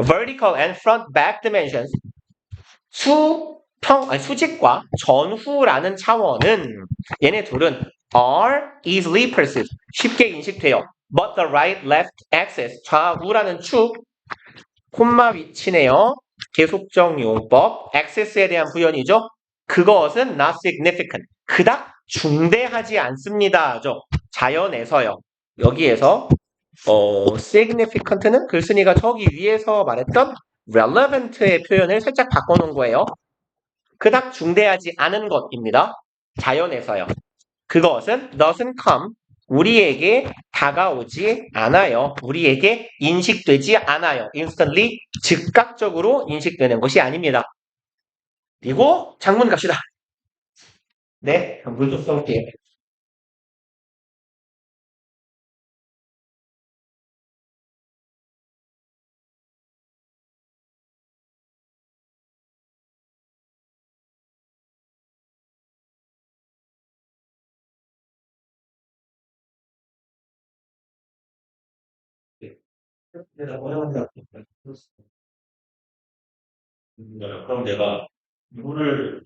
vertical and front back dimensions 수직과 전후라는 차원은 얘네 둘은 are easily perceived 쉽게 인식돼요. But the right left axis 좌우라는 축 콤마 위치네요. 계속적 용법 axis에 대한 부연이죠. 그것은 not significant. 그닥 중대하지 않습니다죠. 자연에서요. 여기에서 significant는 글쓴이가 저기 위에서 말했던 relevant의 표현을 살짝 바꿔놓은 거예요. 그닥 중대하지 않은 것입니다. 자연에서요. 그것은 doesn't come 우리에게 다가오지 않아요. 우리에게 인식되지 않아요. instantly, 즉각적으로 인식되는 것이 아닙니다. 그리고 장문 갑시다. 네, 물 좀 써볼게요. 그럼 내가 물을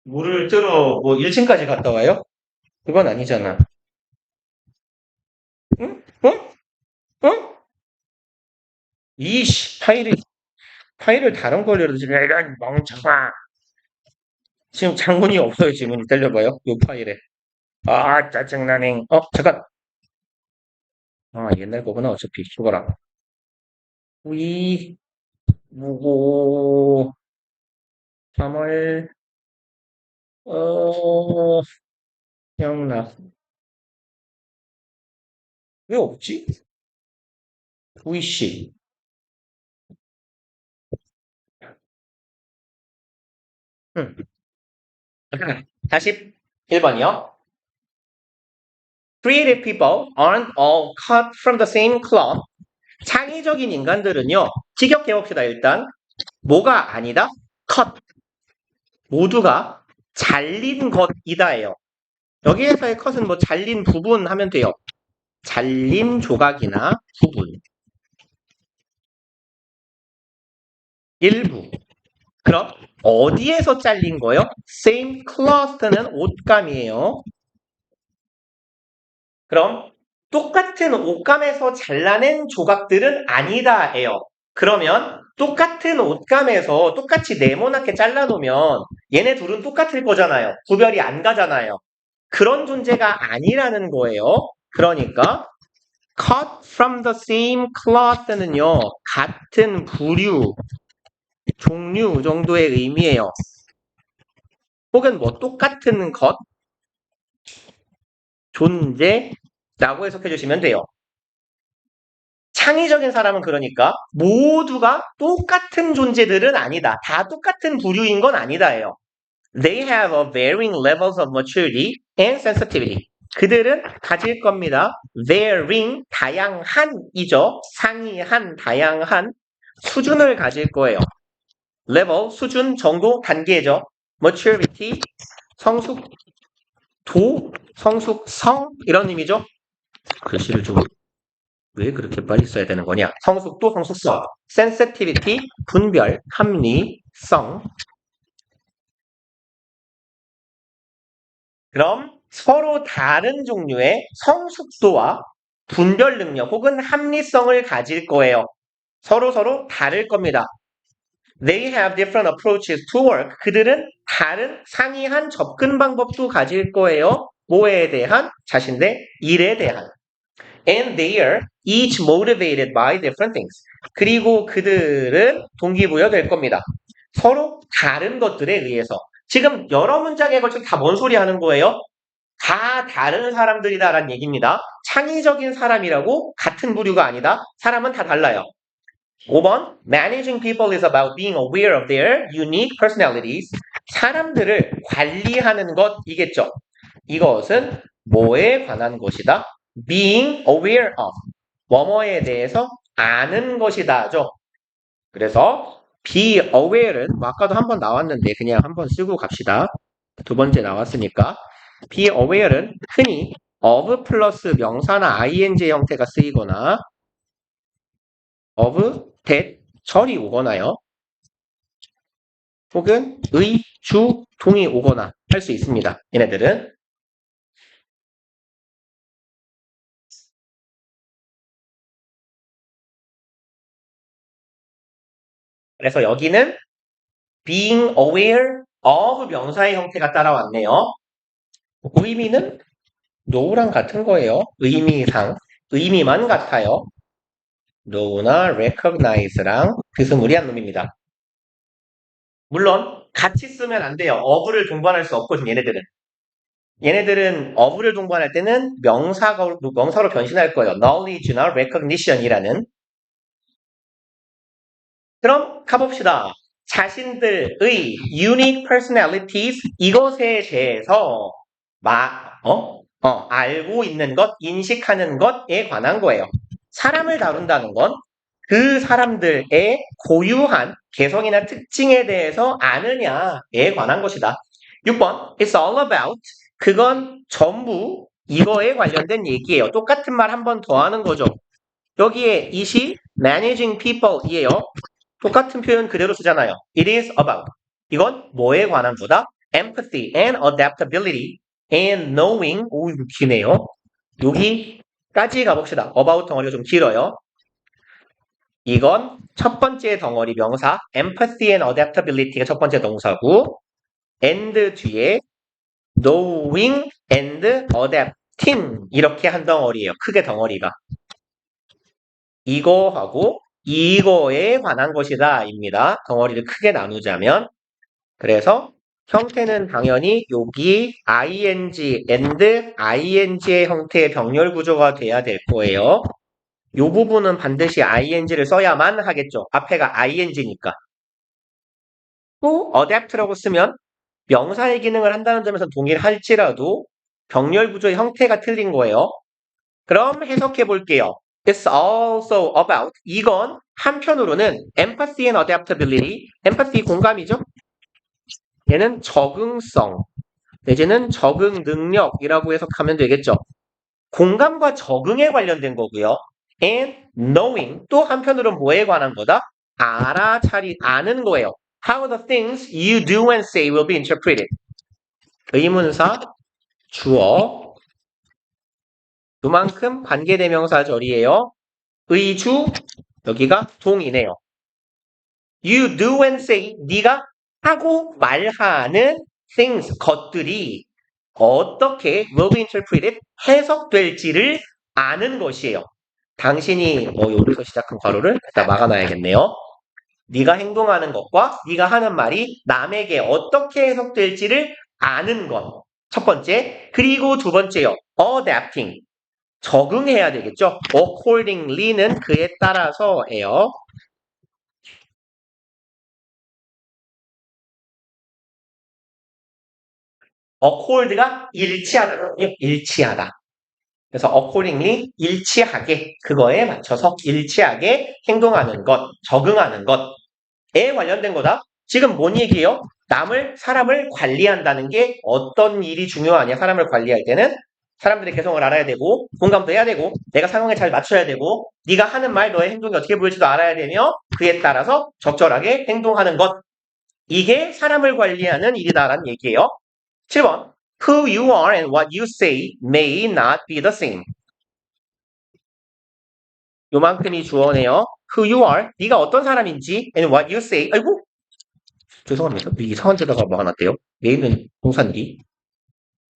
물을 뜨러 뭐 1층까지 갔다 와요? 그건 아니잖아. 응? 응? 응? 이씨, 파일을 다른 걸로 지금 이런 멍청아. 지금 장문이 없어요. 지금 기다려봐요. 요 파일에. 아, 짜증나네. 잠깐. 아, 옛날 거구나. 어차피 죽어라. 위, 무고, 3월, 어, 기억나. 왜 없지? 위씨. 응. 다시 1번이요. Creative people aren't all cut from the same cloth. 창의적인 인간들은요. 직역해봅시다, 일단. 뭐가 아니다? cut. 모두가 잘린 것이다예요. 여기에서의 컷은 뭐 잘린 부분 하면 돼요. 잘린 조각이나 부분. 일부. 그럼 어디에서 잘린 거요? Same cloth는 옷감이에요. 그럼 똑같은 옷감에서 잘라낸 조각들은 아니다예요. 그러면 똑같은 옷감에서 똑같이 네모나게 잘라놓으면 얘네 둘은 똑같을 거잖아요. 구별이 안 가잖아요. 그런 존재가 아니라는 거예요. 그러니까 cut from the same cloth는요. 같은 부류, 종류 정도의 의미예요. 혹은 뭐 똑같은 것, 존재라고 해석해 주시면 돼요. 창의적인 사람은 그러니까 모두가 똑같은 존재들은 아니다. 다 똑같은 부류인 건 아니다예요. They have a varying levels of maturity and sensitivity. 그들은 가질 겁니다. varying, 다양한이죠. 상이한, 다양한 수준을 가질 거예요. level, 수준, 정도, 단계죠. maturity, 성숙도, 성숙성 이런 의미죠. 글씨를 좀 왜 그렇게 빨리 써야 되는 거냐? 성숙도, 성숙성, sensitivity, 분별, 합리성. 그럼 서로 다른 종류의 성숙도와 분별 능력 혹은 합리성을 가질 거예요. 서로 다를 겁니다. They have different approaches to work. 그들은 다른 상이한 접근 방법도 가질 거예요. 뭐에 대한? 자신의 일에 대한. And they are each motivated by different things. 그리고 그들은 동기부여될 겁니다. 서로 다른 것들에 의해서. 지금 여러 문장에 걸쳐 다 뭔 소리 하는 거예요? 다 다른 사람들이다라는 얘기입니다. 창의적인 사람이라고 같은 부류가 아니다. 사람은 다 달라요. 5번 Managing people is about being aware of their unique personalities. 사람들을 관리하는 것이겠죠. 이것은 뭐에 관한 것이다? Being aware of. 뭐뭐에 대해서 아는 것이다죠. 그래서 be aware는 뭐 아까도 한번 나왔는데 그냥 한번 쓰고 갑시다. 두 번째 나왔으니까 be aware는 흔히 of 플러스 명사나 ing 형태가 쓰이거나 of, that, 절이 오거나요. 혹은 의, 주, 동이 오거나 할 수 있습니다. 얘네들은. 그래서 여기는 being aware of 명사의 형태가 따라왔네요. 의미는 know랑 같은 거예요. 의미상. 의미만 같아요. know나 recognize랑 비스무리한 놈입니다. 물론 같이 쓰면 안 돼요. of를 동반할 수 없거든 얘네들은. 얘네들은 of를 동반할 때는 명사로 변신할 거예요. knowledge나 recognition이라는. 그럼 가봅시다. 자신들의 unique personalities 이것에 대해서 알고 있는 것, 인식하는 것에 관한 거예요. 사람을 다룬다는 건 그 사람들의 고유한 개성이나 특징에 대해서 아느냐에 관한 것이다. 6번, it's all about. 그건 전부 이거에 관련된 얘기예요. 똑같은 말 한 번 더 하는 거죠. 여기에 it이 managing people이에요. 똑같은 표현 그대로 쓰잖아요. It is about. 이건 뭐에 관한 거다? Empathy and adaptability and knowing. 오, 이거 기네요. 여기까지 가봅시다. about 덩어리가 좀 길어요. 이건 첫 번째 덩어리 명사 empathy and adaptability가 첫 번째 동사고 and 뒤에 knowing and adapting 이렇게 한 덩어리예요. 크게 덩어리가. 이거하고 이거에 관한 것이다 입니다. 덩어리를 크게 나누자면 그래서 형태는 당연히 여기 ing and ing의 형태의 병렬 구조가 돼야 될 거예요. 이 부분은 반드시 ing를 써야만 하겠죠. 앞에가 ing니까. 또 adapt라고 쓰면 명사의 기능을 한다는 점에서 동일할지라도 병렬 구조의 형태가 틀린 거예요. 그럼 해석해 볼게요. It's also about. 이건 한편으로는 empathy and adaptability. empathy 공감이죠. 얘는 적응성 내지는 적응 능력이라고 해석하면 되겠죠. 공감과 적응에 관련된 거고요. And knowing 또 한편으로는 뭐에 관한 거다? 아는 거예요. How the things you do and say will be interpreted. 의문사, 주어, 그만큼 관계대명사 절이에요. 의주, 여기가 동이네요. You do and say, 네가 하고 말하는 things, 것들이 어떻게 will be interpreted, 해석될지를 아는 것이에요. 당신이 여기서 시작한 괄호를 일단 막아놔야겠네요. 네가 행동하는 것과 네가 하는 말이 남에게 어떻게 해석될지를 아는 것. 첫 번째. 그리고 두 번째요. adapting. 적응해야 되겠죠. accordingly는 그에 따라서예요. accord가 일치하다거든요. 일치하다. 그래서 accordingly 일치하게 그거에 맞춰서 일치하게 행동하는 것, 적응하는 것에 관련된 거다. 지금 뭔 얘기예요? 사람을 관리한다는 게 어떤 일이 중요하냐? 사람을 관리할 때는 사람들의 개성을 알아야 되고 공감도 해야 되고 내가 상황에 잘 맞춰야 되고 네가 하는 말, 너의 행동이 어떻게 보일지도 알아야 되며 그에 따라서 적절하게 행동하는 것. 이게 사람을 관리하는 일이다라는 얘기예요. 7번. Who you are and what you say may not be the same. 요만큼이 주어네요. Who you are, 네가 어떤 사람인지 and what you say. 아이고, 죄송합니다. 이상한 데다가 막아놨대요. may는 동사인데.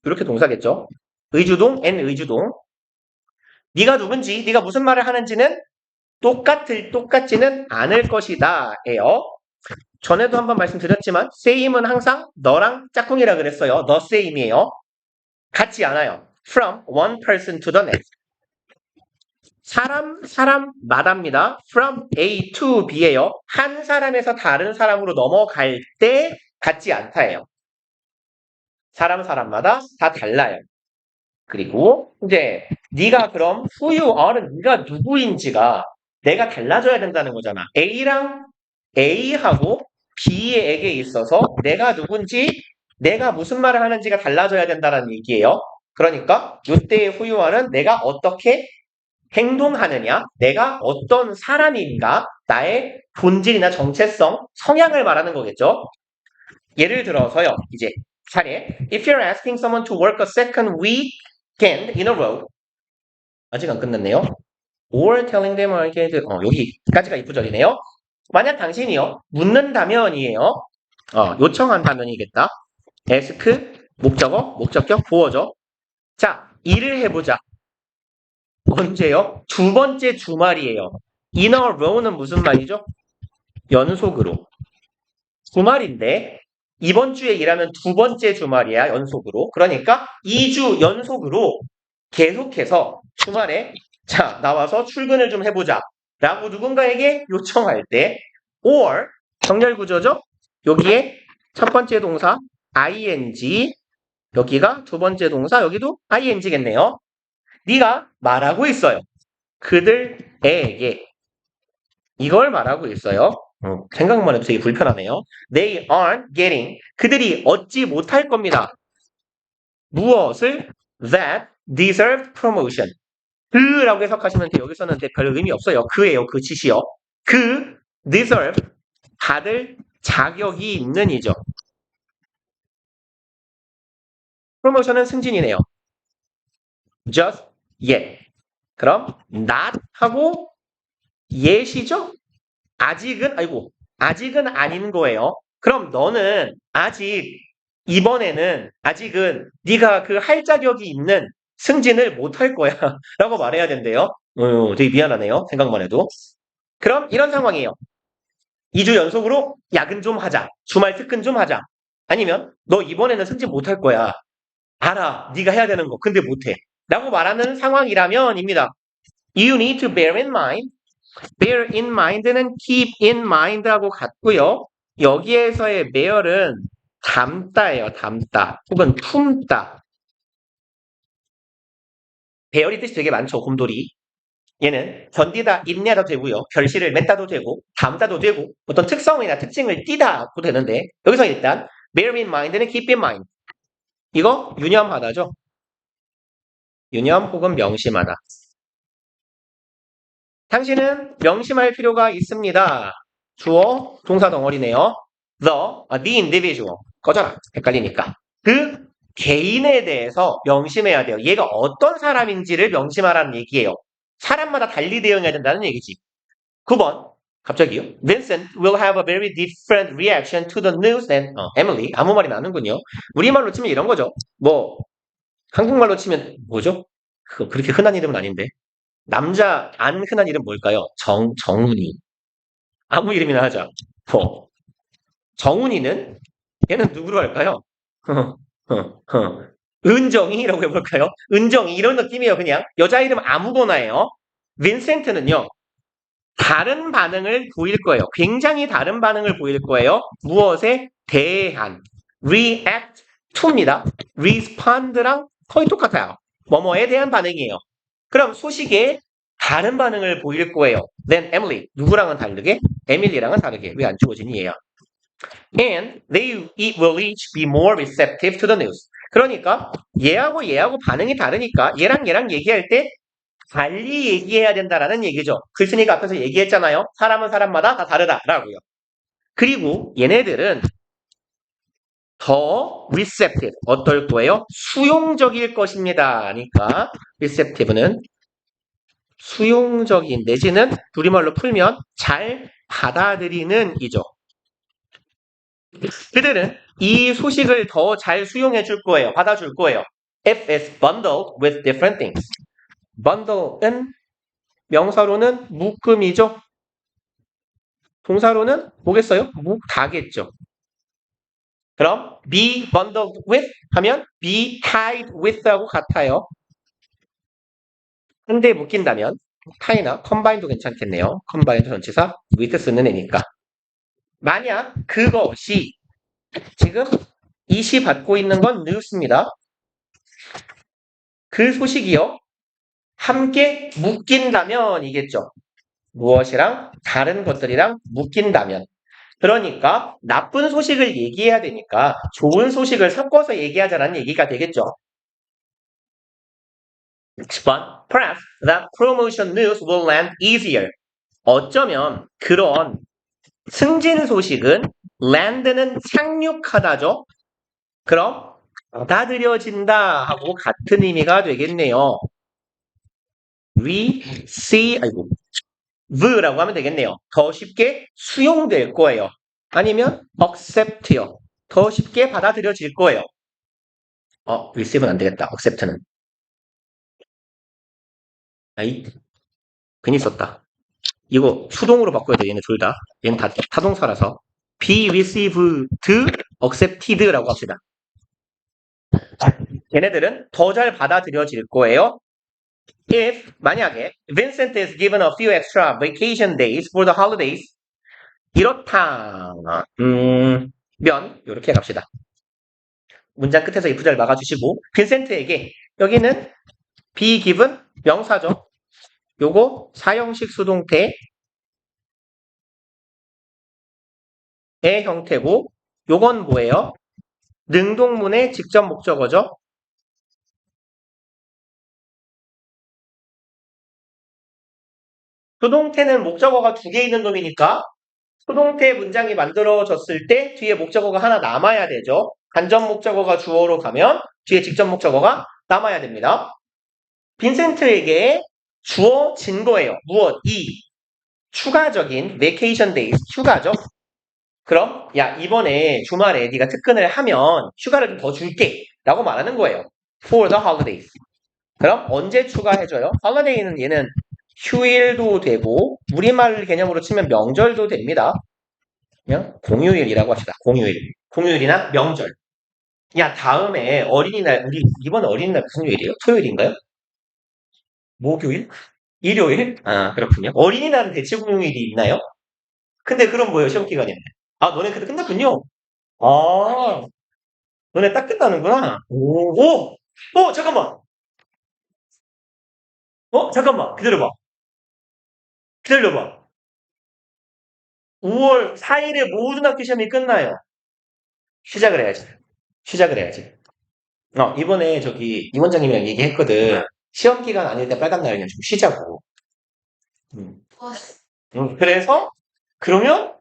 이렇게 동사겠죠. 의주동 and 의주동. 네가 누군지, 네가 무슨 말을 하는지는 똑같지는 않을 것이다. 예요. 전에도 한번 말씀드렸지만 same은 항상 너랑 짝꿍이라 그랬어요. the same이에요. 같지 않아요. From one person to the next. 사람마다입니다. From A to B예요. 한 사람에서 다른 사람으로 넘어갈 때 같지 않다예요. 사람마다 다 달라요. 그리고 이제 네가 그럼 who you are는 네가 누구인지가 내가 달라져야 된다는 거잖아. A하고 B에게 있어서 내가 누군지 내가 무슨 말을 하는지가 달라져야 된다는 얘기예요. 그러니까 이때의 who you are는 내가 어떻게 행동하느냐, 내가 어떤 사람인가, 나의 본질이나 정체성, 성향을 말하는 거겠죠. 예를 들어서요, 이제 차례. If you're asking someone to work a second weekend in a row, 아직 안 끝났네요. Or telling them, 여기까지가 이 구절이네요. 만약 당신이요, 묻는다면이에요. 요청한다면이겠다. ask, 목적어, 목적격, 보어죠. 자, 일을 해보자. 언제요? 두 번째 주말이에요. In a row는 무슨 말이죠? 연속으로. 주말인데 이번 주에 일하면 두 번째 주말이야, 연속으로. 그러니까 2주 연속으로 계속해서 주말에 자, 나와서 출근을 좀 해보자. 라고 누군가에게 요청할 때 or 정렬 구조죠. 여기에 첫 번째 동사 ing, 여기가 두 번째 동사, 여기도 ing겠네요. 네가 말하고 있어요. 그들에게. 이걸 말하고 있어요. 생각만 해도 되게 불편하네요. They aren't getting. 그들이 얻지 못할 겁니다. 무엇을? That deserve promotion. 그라고 해석하시면 돼요. 여기서는 별 의미 없어요. 그예요. 그 짓이요. 그 deserve. 받을 자격이 있는 이죠. 프로모션은 승진이네요. Just yet. 그럼 not 하고 yet이죠? 아직은 아닌 거예요. 그럼 너는 아직은 네가 그 할 자격이 있는 승진을 못 할 거야. 라고 말해야 된대요. 되게 미안하네요. 생각만 해도. 그럼 이런 상황이에요. 2주 연속으로 야근 좀 하자. 주말 특근 좀 하자. 아니면 너 이번에는 승진 못 할 거야. 알아. 네가 해야 되는 거. 근데 못 해. 라고 말하는 상황이라면입니다. You need to bear in mind. bear in mind는 keep in mind하고 같고요. 여기에서의 bear은 담다예요. 담다. 혹은 품다. bear이 뜻이 되게 많죠. 곰돌이. 얘는 견디다, 인내도 되고요. 결실을 맺다도 되고, 담다도 되고, 어떤 특성이나 특징을 띠다도 되는데, 여기서 일단 bear in mind는 keep in mind. 이거 유념하다죠. 유념 혹은 명심하다. 당신은 명심할 필요가 있습니다. 주어, 동사 덩어리네요. the individual. 꺼져라. 헷갈리니까. 그 개인에 대해서 명심해야 돼요. 얘가 어떤 사람인지를 명심하라는 얘기예요. 사람마다 달리 대응해야 된다는 얘기지. 9번. 갑자기요. Vincent will have a very different reaction to the news than Emily. 아무 말이 나는군요. 우리말로 치면 이런 거죠. 한국말로 치면 뭐죠? 그렇게 흔한 이름은 아닌데. 남자 안 흔한 이름 뭘까요? 정훈이. 아무 이름이나 하자. 정훈이는 얘는 누구로 할까요? 은정이라고 해볼까요? 은정이 이런 느낌이에요. 그냥 여자 이름 아무거나예요. 빈센트는요. 다른 반응을 보일 거예요. 굉장히 다른 반응을 보일 거예요. 무엇에 대한 react to입니다. respond랑 거의 똑같아요. 뭐뭐에 대한 반응이에요. 그럼 소식에 다른 반응을 보일 거예요. Then Emily. 누구랑은 다르게? 에밀리랑은 다르게. 왜 안 주어지니 얘야? And it will each be more receptive to the news. 그러니까 얘하고 반응이 다르니까 얘랑 얘기할 때 달리 얘기해야 된다라는 얘기죠. 글쓴이가 앞에서 얘기했잖아요. 사람은 사람마다 다 다르다라고요. 그리고 얘네들은 더 receptive. 어떨 거예요? 수용적일 것입니다. 그러니까 receptive는 수용적인 내지는 우리말로 풀면 잘 받아들이는 이죠. 그들은 이 소식을 더 잘 수용해 줄 거예요. 받아줄 거예요. If it's bundled with different things. bundle은 명사로는 묶음이죠. 동사로는 뭐겠어요? 묶다겠죠. 그럼 be bundled with 하면 be tied with하고 같아요. 한데 묶인다면 tie나 combine도 괜찮겠네요. combine도 전치사 with 쓰는 애니까. 만약 그것이 지금 이 시 받고 있는 건 news입니다. 그 소식이요. 함께 묶인다면 이겠죠. 무엇이랑 다른 것들이랑 묶인다면. 그러니까 나쁜 소식을 얘기해야 되니까 좋은 소식을 섞어서 얘기하자는 얘기가 되겠죠. 6번. Perhaps that promotion news will land easier. 어쩌면 그런 승진 소식은 land는 착륙하다죠. 그럼 받아들여진다 하고 같은 의미가 되겠네요. receive라고 하면 되겠네요. 더 쉽게 수용될 거예요. 아니면 accept요. 더 쉽게 받아들여질 거예요. receive는 안 되겠다. accept는. 아이, 괜히 썼다. 이거 수동으로 바꿔야 돼. 얘네 둘 다. 얘는 다 타동사라서. be received accepted라고 합시다. 걔네들은 더 잘 받아들여질 거예요. If 만약에 Vincent is given a few extra vacation days for the holidays 이렇다 면 이렇게 갑시다. 문장 끝에서 if 잘 막아주시고 빈센트에게 여기는 be given 명사죠. 요거 사형식 수동태의 형태고 요건 뭐예요? 능동문의 직접 목적어죠. 수동태는 목적어가 두 개 있는 놈이니까 수동태 문장이 만들어졌을 때 뒤에 목적어가 하나 남아야 되죠. 간접 목적어가 주어로 가면 뒤에 직접 목적어가 남아야 됩니다. 빈센트에게 주어진 거예요. 무엇? 이 추가적인 vacation days, 휴가죠. 그럼 야 이번에 주말에 네가 특근을 하면 휴가를 좀 더 줄게 라고 말하는 거예요. For the holidays. 그럼 언제 추가해줘요? holiday는 얘는 휴일도 되고 우리말 개념으로 치면 명절도 됩니다. 그냥 공휴일이라고 합시다. 공휴일. 공휴일이나 명절. 야 다음에 어린이날 우리 이번 어린이날 무슨 요일이에요? 토요일인가요? 목요일? 일요일? 아 그렇군요. 어린이날은 대체 공휴일이 있나요? 근데 그럼 뭐예요? 시험 기간인데. 아 너네 그때 끝났군요. 아 너네 딱 끝나는구나. 잠깐만. 잠깐만. 기다려봐. 5월 4일에 모든 학교 시험이 끝나요. 시작을 해야지. 시작을 해야지. 이번에 저기 이 원장님이랑 얘기했거든. 시험 기간 아닐 때 빨간 날이면 좀 쉬자고. 음. 와, 그래서 그러면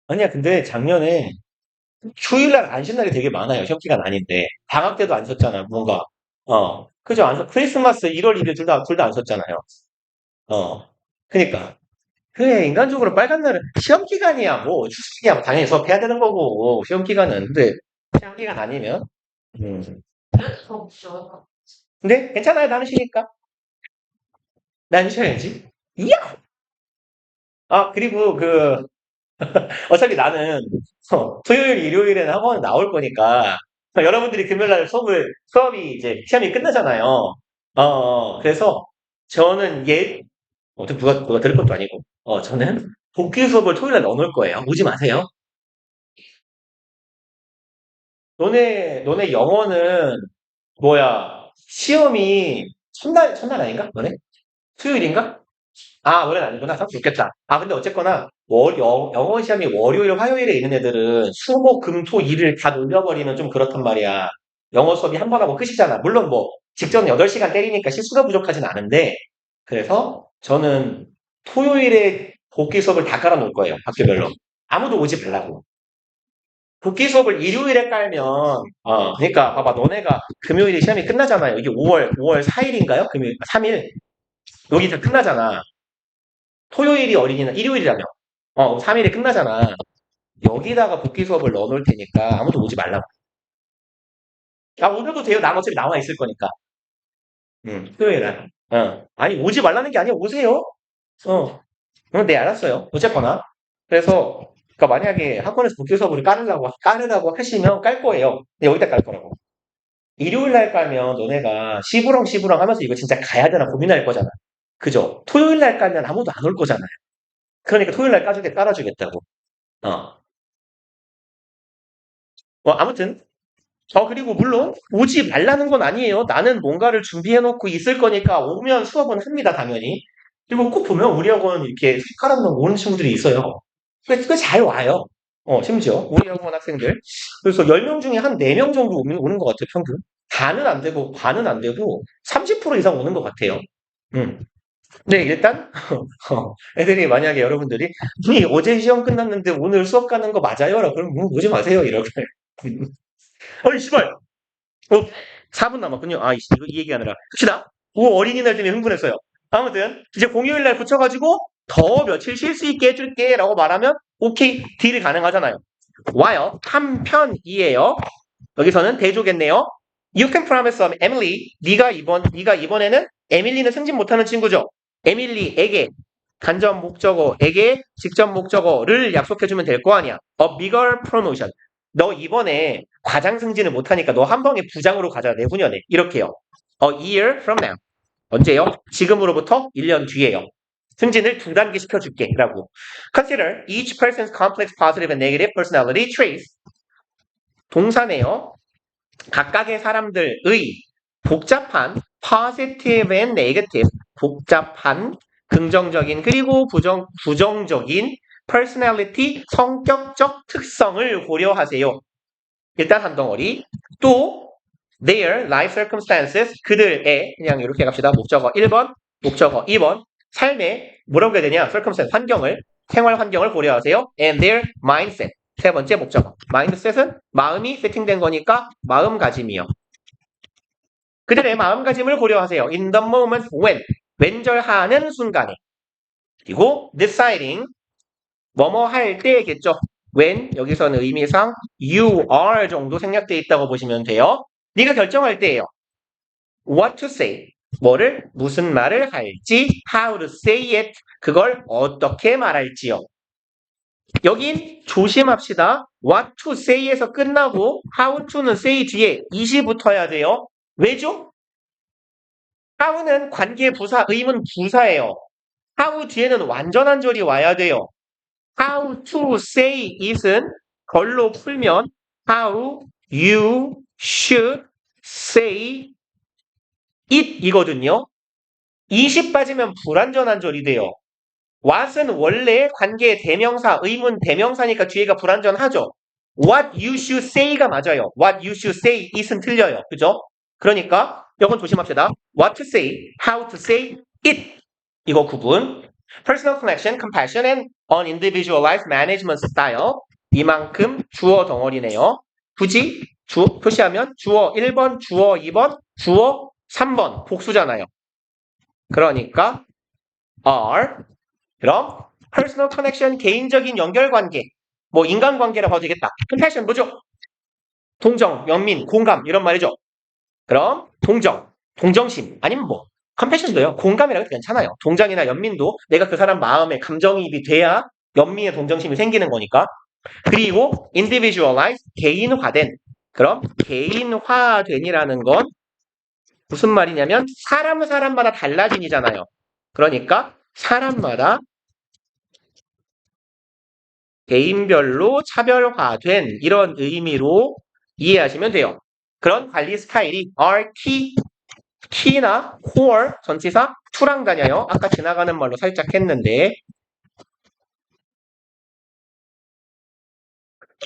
아니야 근데 작년에 휴일날 안 쉰 날이 되게 많아요. 시험 기간 아닌데 방학 때도 안 썼잖아. 뭔가 그죠? 안 크리스마스 1월 2일 둘 다 안 썼잖아요. 그니까 그래 인간적으로 빨간 날은 시험 기간이야 뭐 추석이야 뭐 당연히 수업해야 되는 거고 시험 기간은 근데 시험 기간 아니면 음. 그래도 더 없죠. 근데 괜찮아요 나는 쉬니까 난 쉬어야지. 이야! 그리고 어차피 나는 토요일, 일요일에는 학원 나올 거니까 여러분들이 금요일날 수업이 이제 시험이 끝나잖아요. 그래서 저는 어차피 누가 들을 것도 아니고 저는 복귀 수업을 토요일날 넣어놓을 거예요. 오지 마세요. 너네 영어는 뭐야 시험이 첫날 아닌가? 너네? 수요일인가? 너네는 아니구나. 참 좋겠다. 근데 어쨌거나 영어 시험이 월요일, 화요일에 있는 애들은 수, 목, 금, 토, 일을 다 놀려버리면 좀 그렇단 말이야. 영어 수업이 한 번 하고 끝이잖아. 물론 뭐 직전 8시간 때리니까 실수가 부족하진 않은데 그래서 저는 토요일에 복귀 수업을 다 깔아놓을 거예요. 학교별로. 아무도 오지 말라고. 복귀 수업을 일요일에 깔면 그러니까 봐봐 너네가 금요일에 시험이 끝나잖아요. 이게 5월 4일인가요? 금요일 3일 여기 다 끝나잖아. 토요일이 어린이날 일요일이라며. 3일에 끝나잖아. 여기다가 복귀 수업을 넣어놓을 테니까 아무도 오지 말라고. 오늘도 돼요. 난 어차피 나와 있을 거니까. 토요일날. 아니 오지 말라는 게 아니야. 오세요. 네 알았어요. 어쨌거나 그래서 그러니까 만약에 학원에서 복귀 수업을 깔으라고 하시면 깔 거예요. 근데 여기다 깔 거라고. 일요일 날 깔면 너네가 시부렁 하면서 이거 진짜 가야 되나 고민할 거잖아. 그죠? 토요일 날 깔면 아무도 안 올 거잖아요. 그러니까 토요일 날 깔아주겠다고. 어. 아무튼 그리고 물론 오지 말라는 건 아니에요. 나는 뭔가를 준비해놓고 있을 거니까 오면 수업은 합니다, 당연히. 그리고 꼭 보면 우리 학원 이렇게 숟가락만 오는 친구들이 있어요. 꽤 잘 와요. 심지어 우리 학원 학생들. 그래서 10명 중에 한 4명 정도 오는 것 같아요, 평균. 다는 안 되고 반은 안 되고 30% 이상 오는 것 같아요. 음. 네, 일단 애들이 만약에 여러분들이 아니 어제 시험 끝났는데 오늘 수업 가는 거 맞아요? 라고 그러면 오지 마세요 이렇게. 어이 씨발 4분 남았군요. 이거 이 얘기하느라 갑시다. 어린이날 때문에 흥분했어요. 아무튼 이제 공휴일 날 붙여가지고 더 며칠 쉴 수 있게 해줄게 라고 말하면 오케이 딜이 가능하잖아요. 와요 한편이에요. 여기서는 대조겠네요. You can promise Emily. 네가 이번에는 에밀리는 승진 못하는 친구죠. 에밀리에게 간접 목적어에게 직접 목적어를 약속해주면 될 거 아니야. A bigger promotion. 너 이번에 과장 승진을 못하니까 너 한 방에 부장으로 가자 내후년에. 이렇게요. A year from now. 언제요? 지금으로부터 1년 뒤에요. 승진을 2단계 시켜줄게 라고. Consider each person's complex positive and negative personality traits. 동사네요. 각각의 사람들의 복잡한 positive and negative, 복잡한 긍정적인 그리고 부정적인 personality, 성격적 특성을 고려하세요. 일단 한 덩어리. 또 their life circumstances, 그들의, 그냥 이렇게 갑시다. 목적어 1번, 목적어 2번. 삶의 뭐라고 해야 되냐? circumstance, 환경을, 생활 환경을 고려하세요. and their mindset. 세 번째 목적어. mindset은 마음이 세팅된 거니까 마음가짐이요. 그들의 마음가짐을 고려하세요. in the moment when. 왼절하는 순간에. 그리고 deciding. 뭐뭐 할 때겠죠. when 여기서는 의미상 you are 정도 생략되어 있다고 보시면 돼요. 네가 결정할 때예요. what to say. 뭐를 무슨 말을 할지 how to say it. 그걸 어떻게 말할지요. 여긴 조심합시다. what to say에서 끝나고 how to는 say 뒤에 is이 붙어야 돼요. 왜죠? how는 관계 부사, 의문 부사예요. how 뒤에는 완전한 절이 와야 돼요. how to say it은 걸로 풀면 how you should say it 이거든요. it이 빠지면 불완전한 절이 돼요. what은 원래 관계 대명사, 의문 대명사니까 뒤에가 불완전하죠. what you should say가 맞아요. what you should say it은 틀려요. 그죠? 그러니까 이건 조심합시다. what to say, how to say it. 이거 구분. personal connection, compassion, and unindividualized management style. 이만큼 주어 덩어리네요. 굳이 표시하면 주어 1번, 주어 2번, 주어 3번 복수잖아요. 그러니까 are. 그럼 personal connection, 개인적인 연결관계. 뭐 인간관계라고 봐도 되겠다. compassion 뭐죠? 동정, 연민, 공감 이런 말이죠. 그럼 동정심 아니면 뭐 컴패션도요. 공감이라고 해도 괜찮아요. 동정이나 연민도 내가 그 사람 마음에 감정이입이 돼야 연민의 동정심이 생기는 거니까. 그리고 individualize, 개인화된. 그럼 개인화된이라는 건 무슨 말이냐면 사람마다 달라진이잖아요. 그러니까 사람마다 개인별로 차별화된 이런 의미로 이해하시면 돼요. 그런 관리 스타일이 are key나 core 전치사 to랑 다녀요. 아까 지나가는 말로 살짝 했는데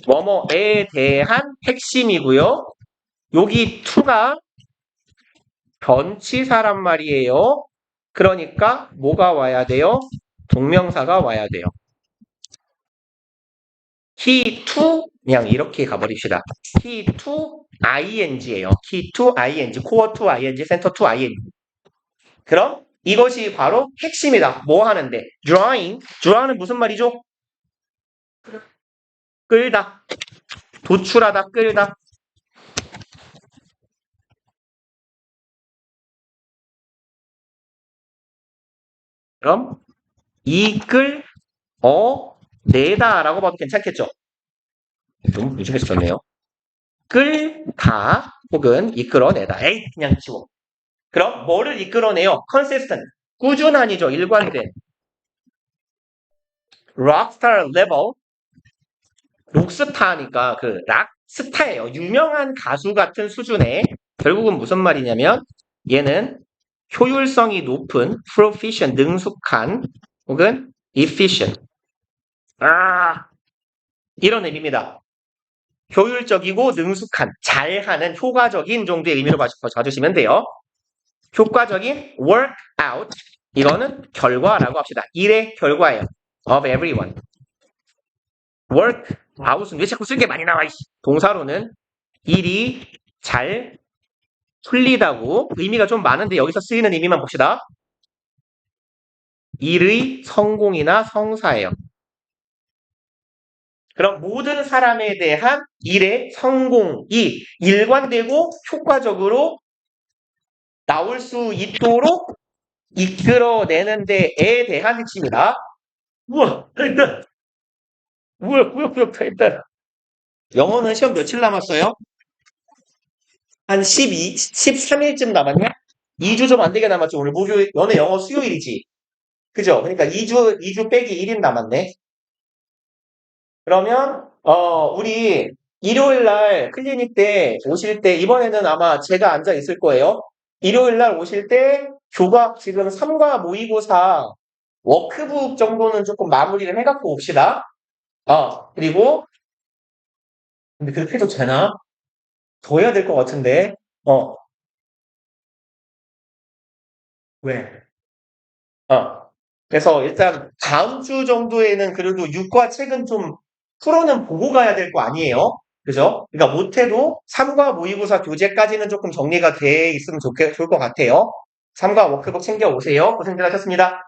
뭐뭐에 대한 핵심이고요. 여기 to가 변치사란 말이에요. 그러니까 뭐가 와야 돼요? 동명사가 와야 돼요. key to 그냥 이렇게 가버립시다. key to ing예요. key to ing, core to ing, center to ing. 그럼 이것이 바로 핵심이다. 뭐 하는데? draw는 무슨 말이죠? 끌다. 도출하다, 끌다. 그럼 내다 라고 봐도 괜찮겠죠? 좀 무식해졌네요. 끌다 혹은 이끌어내다. 에이 그냥 치워. 그럼 뭐를 이끌어내요? consistent. 꾸준한이죠. 일관된. 록스타 레벨. 록스타니까 그 락스타예요. 유명한 가수 같은 수준의 결국은 무슨 말이냐면 얘는 효율성이 높은 proficient, 능숙한 혹은 efficient. 이런 의미입니다. 효율적이고 능숙한, 잘하는, 효과적인 정도의 의미로 봐주시면 돼요. 효과적인 work out. 이거는 결과라고 합시다. 일의 결과예요. of everyone. work out은 왜 자꾸 쓸 게 많이 나와? 동사로는 일이 잘 풀리다고 의미가 좀 많은데 여기서 쓰이는 의미만 봅시다. 일의 성공이나 성사예요. 그럼 모든 사람에 대한 일의 성공이 일관되고 효과적으로 나올 수 있도록 이끌어내는 데에 대한 핵심이다. 우와, 다 했다. 우와, 꾸역꾸역 다 했다. 영어는 시험 며칠 남았어요? 한 13일쯤 남았냐? 2주 좀 안 되게 남았죠. 오늘 목요일, 연애 영어 수요일이지. 그죠? 그러니까 2주 빼기 1일 남았네. 그러면, 우리 일요일 날 클리닉 때 오실 때, 이번에는 아마 제가 앉아 있을 거예요. 일요일 날 오실 때 교과 지금 3과 모의고사 워크북 정도는 조금 마무리를 해갖고 옵시다. 그리고, 근데 그렇게 해도 되나? 더 해야 될 것 같은데. 어, 왜? 어. 그래서 일단 다음 주 정도에는 그래도 육과 책은 좀 풀어는 보고 가야 될 거 아니에요? 그죠? 그러니까 못해도 3과 모의고사 교재까지는 조금 정리가 돼 있으면 좋을 것 같아요. 3과 워크북 챙겨 오세요. 고생들 하셨습니다.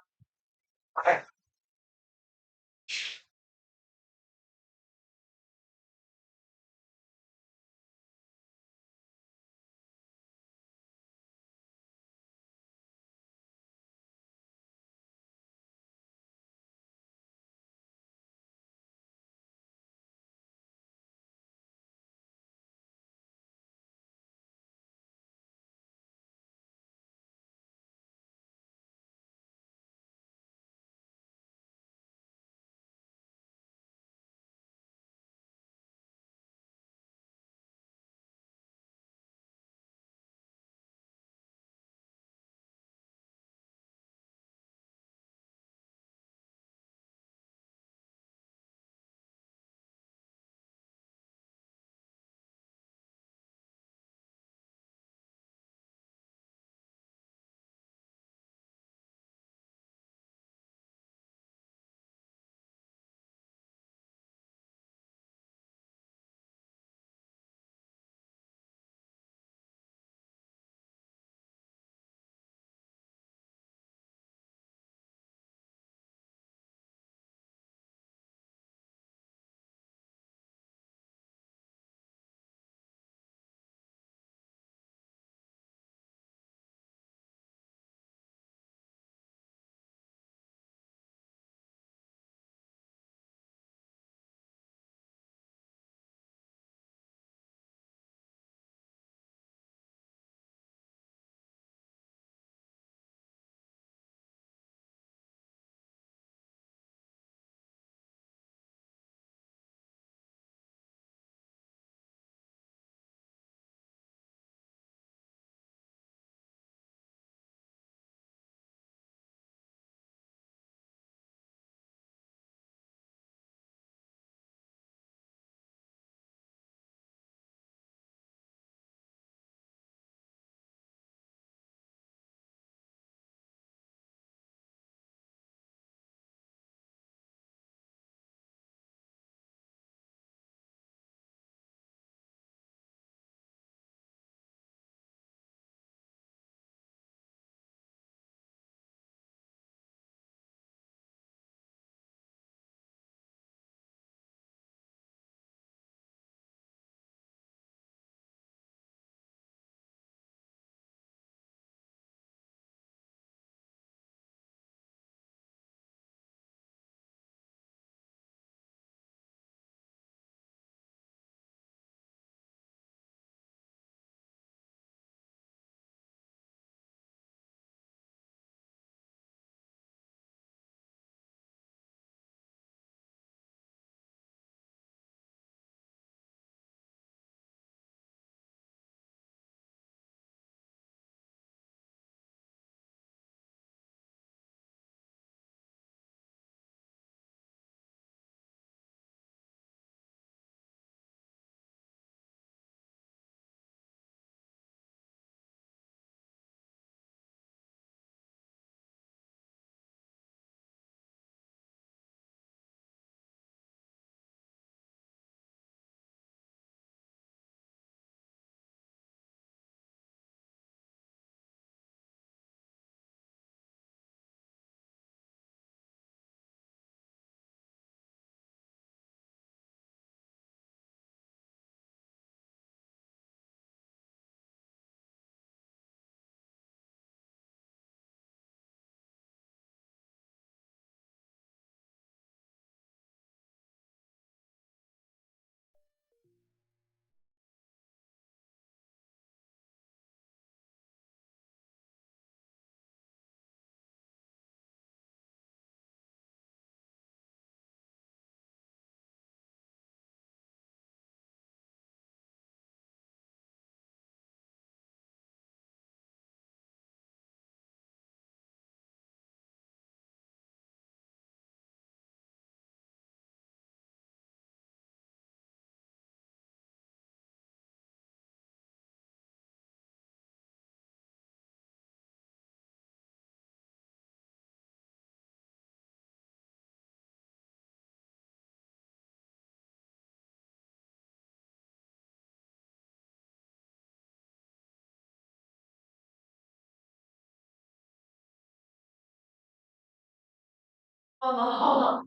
나.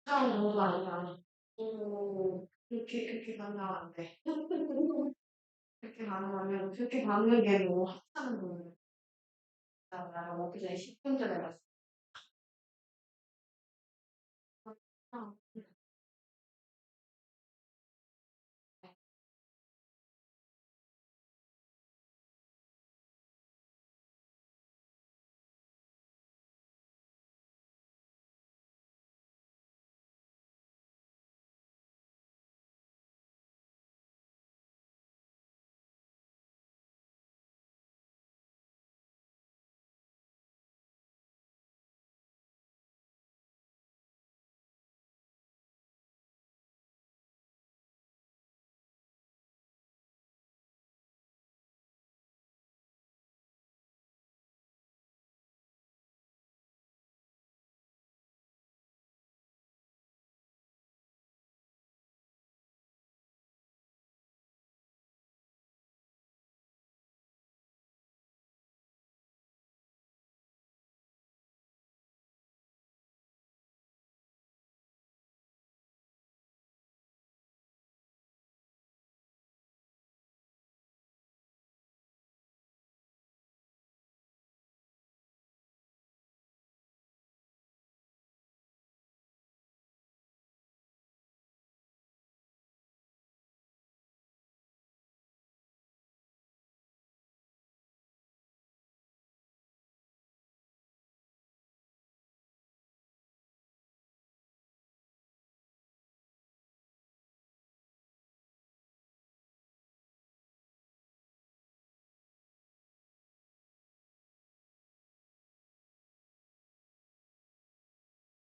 상 너무 많이 나니. 그렇게 가면 안 돼. 그렇게 가는 게 뭐, 합하는 거예요. 나 먹기 전에 10분 전에 갔어. 아,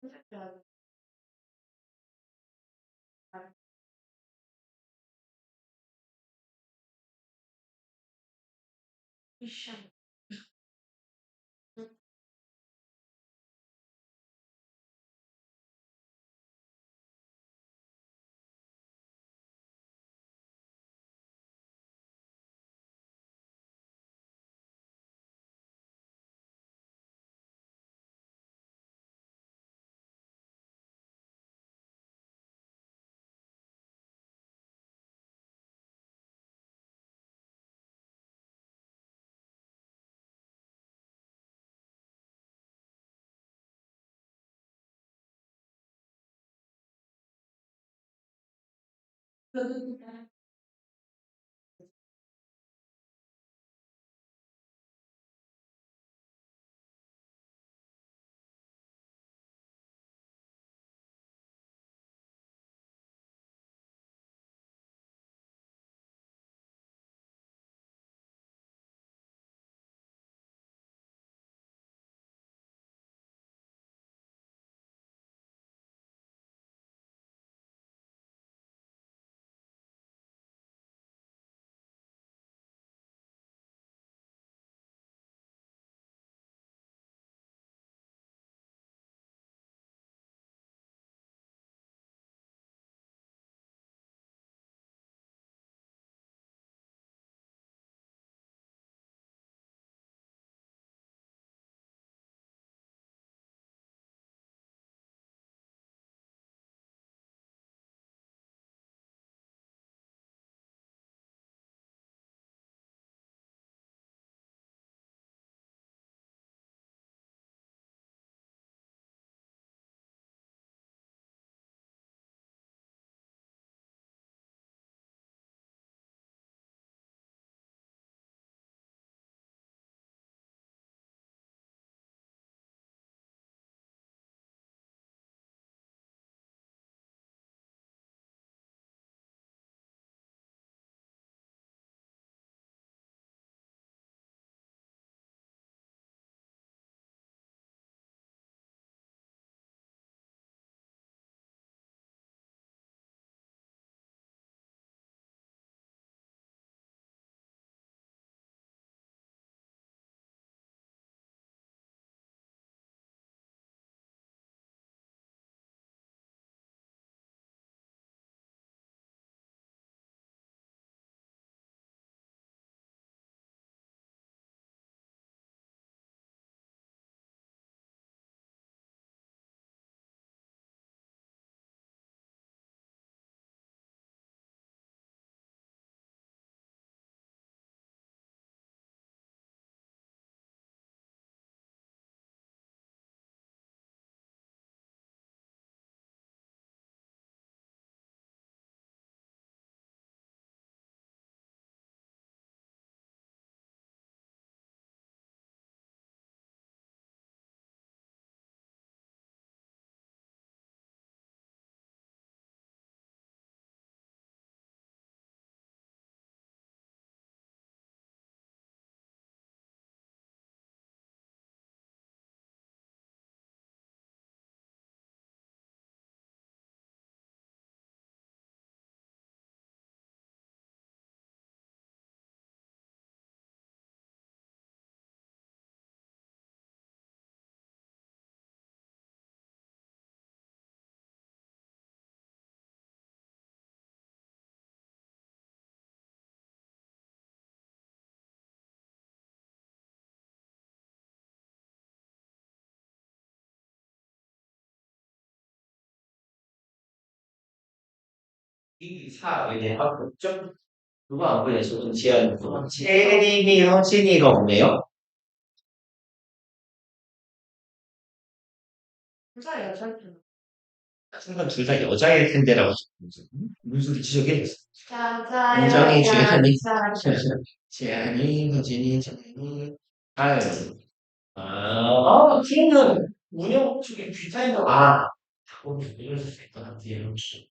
선택해야 돼. 미션. 2, 4, 이제 없죠? 누가 안 보내서 좀 지연. 채림이 허진이가 없네요. 부자예요, 저는. 순간 둘 다 여자일 텐데라고. 무슨 소리 지적해? 자자야, 인정이 주연이. 자. 재한이, 허진이, 정현이, 아유. 키는 운영 쪽에 디자이너. 이럴 수 있구나. 이렇게.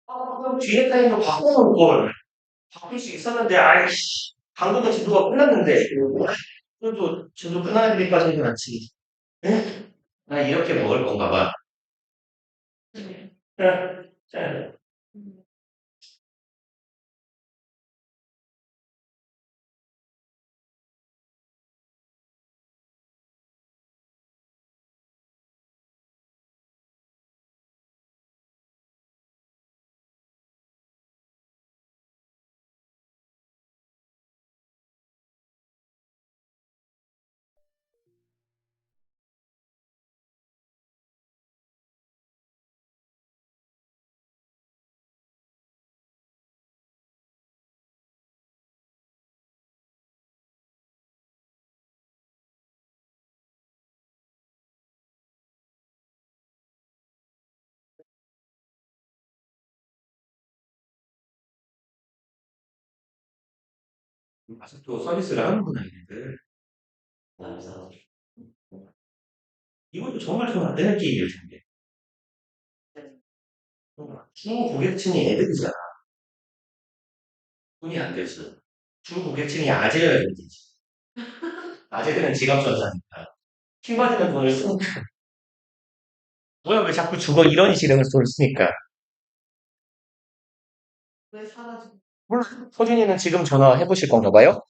그럼 뒤에 타임도 바꿔놓을 걸. 바꿀 수 있었는데, 아이씨. 방금은 제도가 끝났는데. 그래도 제도 끝나야 되기까지는 않지. 에? 나 이렇게 먹을 건가 봐. 네. 자, 음. 아직도 서비스를 하는구나, 얘네들. 그래서 이것도 정말 돈 안 되는 게임일 텐데. 주 고객층이 애들이잖아. 돈이 안 되지. 주 고객층이 아재여야 되지. 아재들은 지갑전사니까. 킹 받으면 돈을 쓰니까. 뭐야, 왜 자꾸 죽어? 이런 식으로 돈을 쓰니까. 왜 사라지고? 몰라. 소진이는 지금 전화해보실 건가 봐요?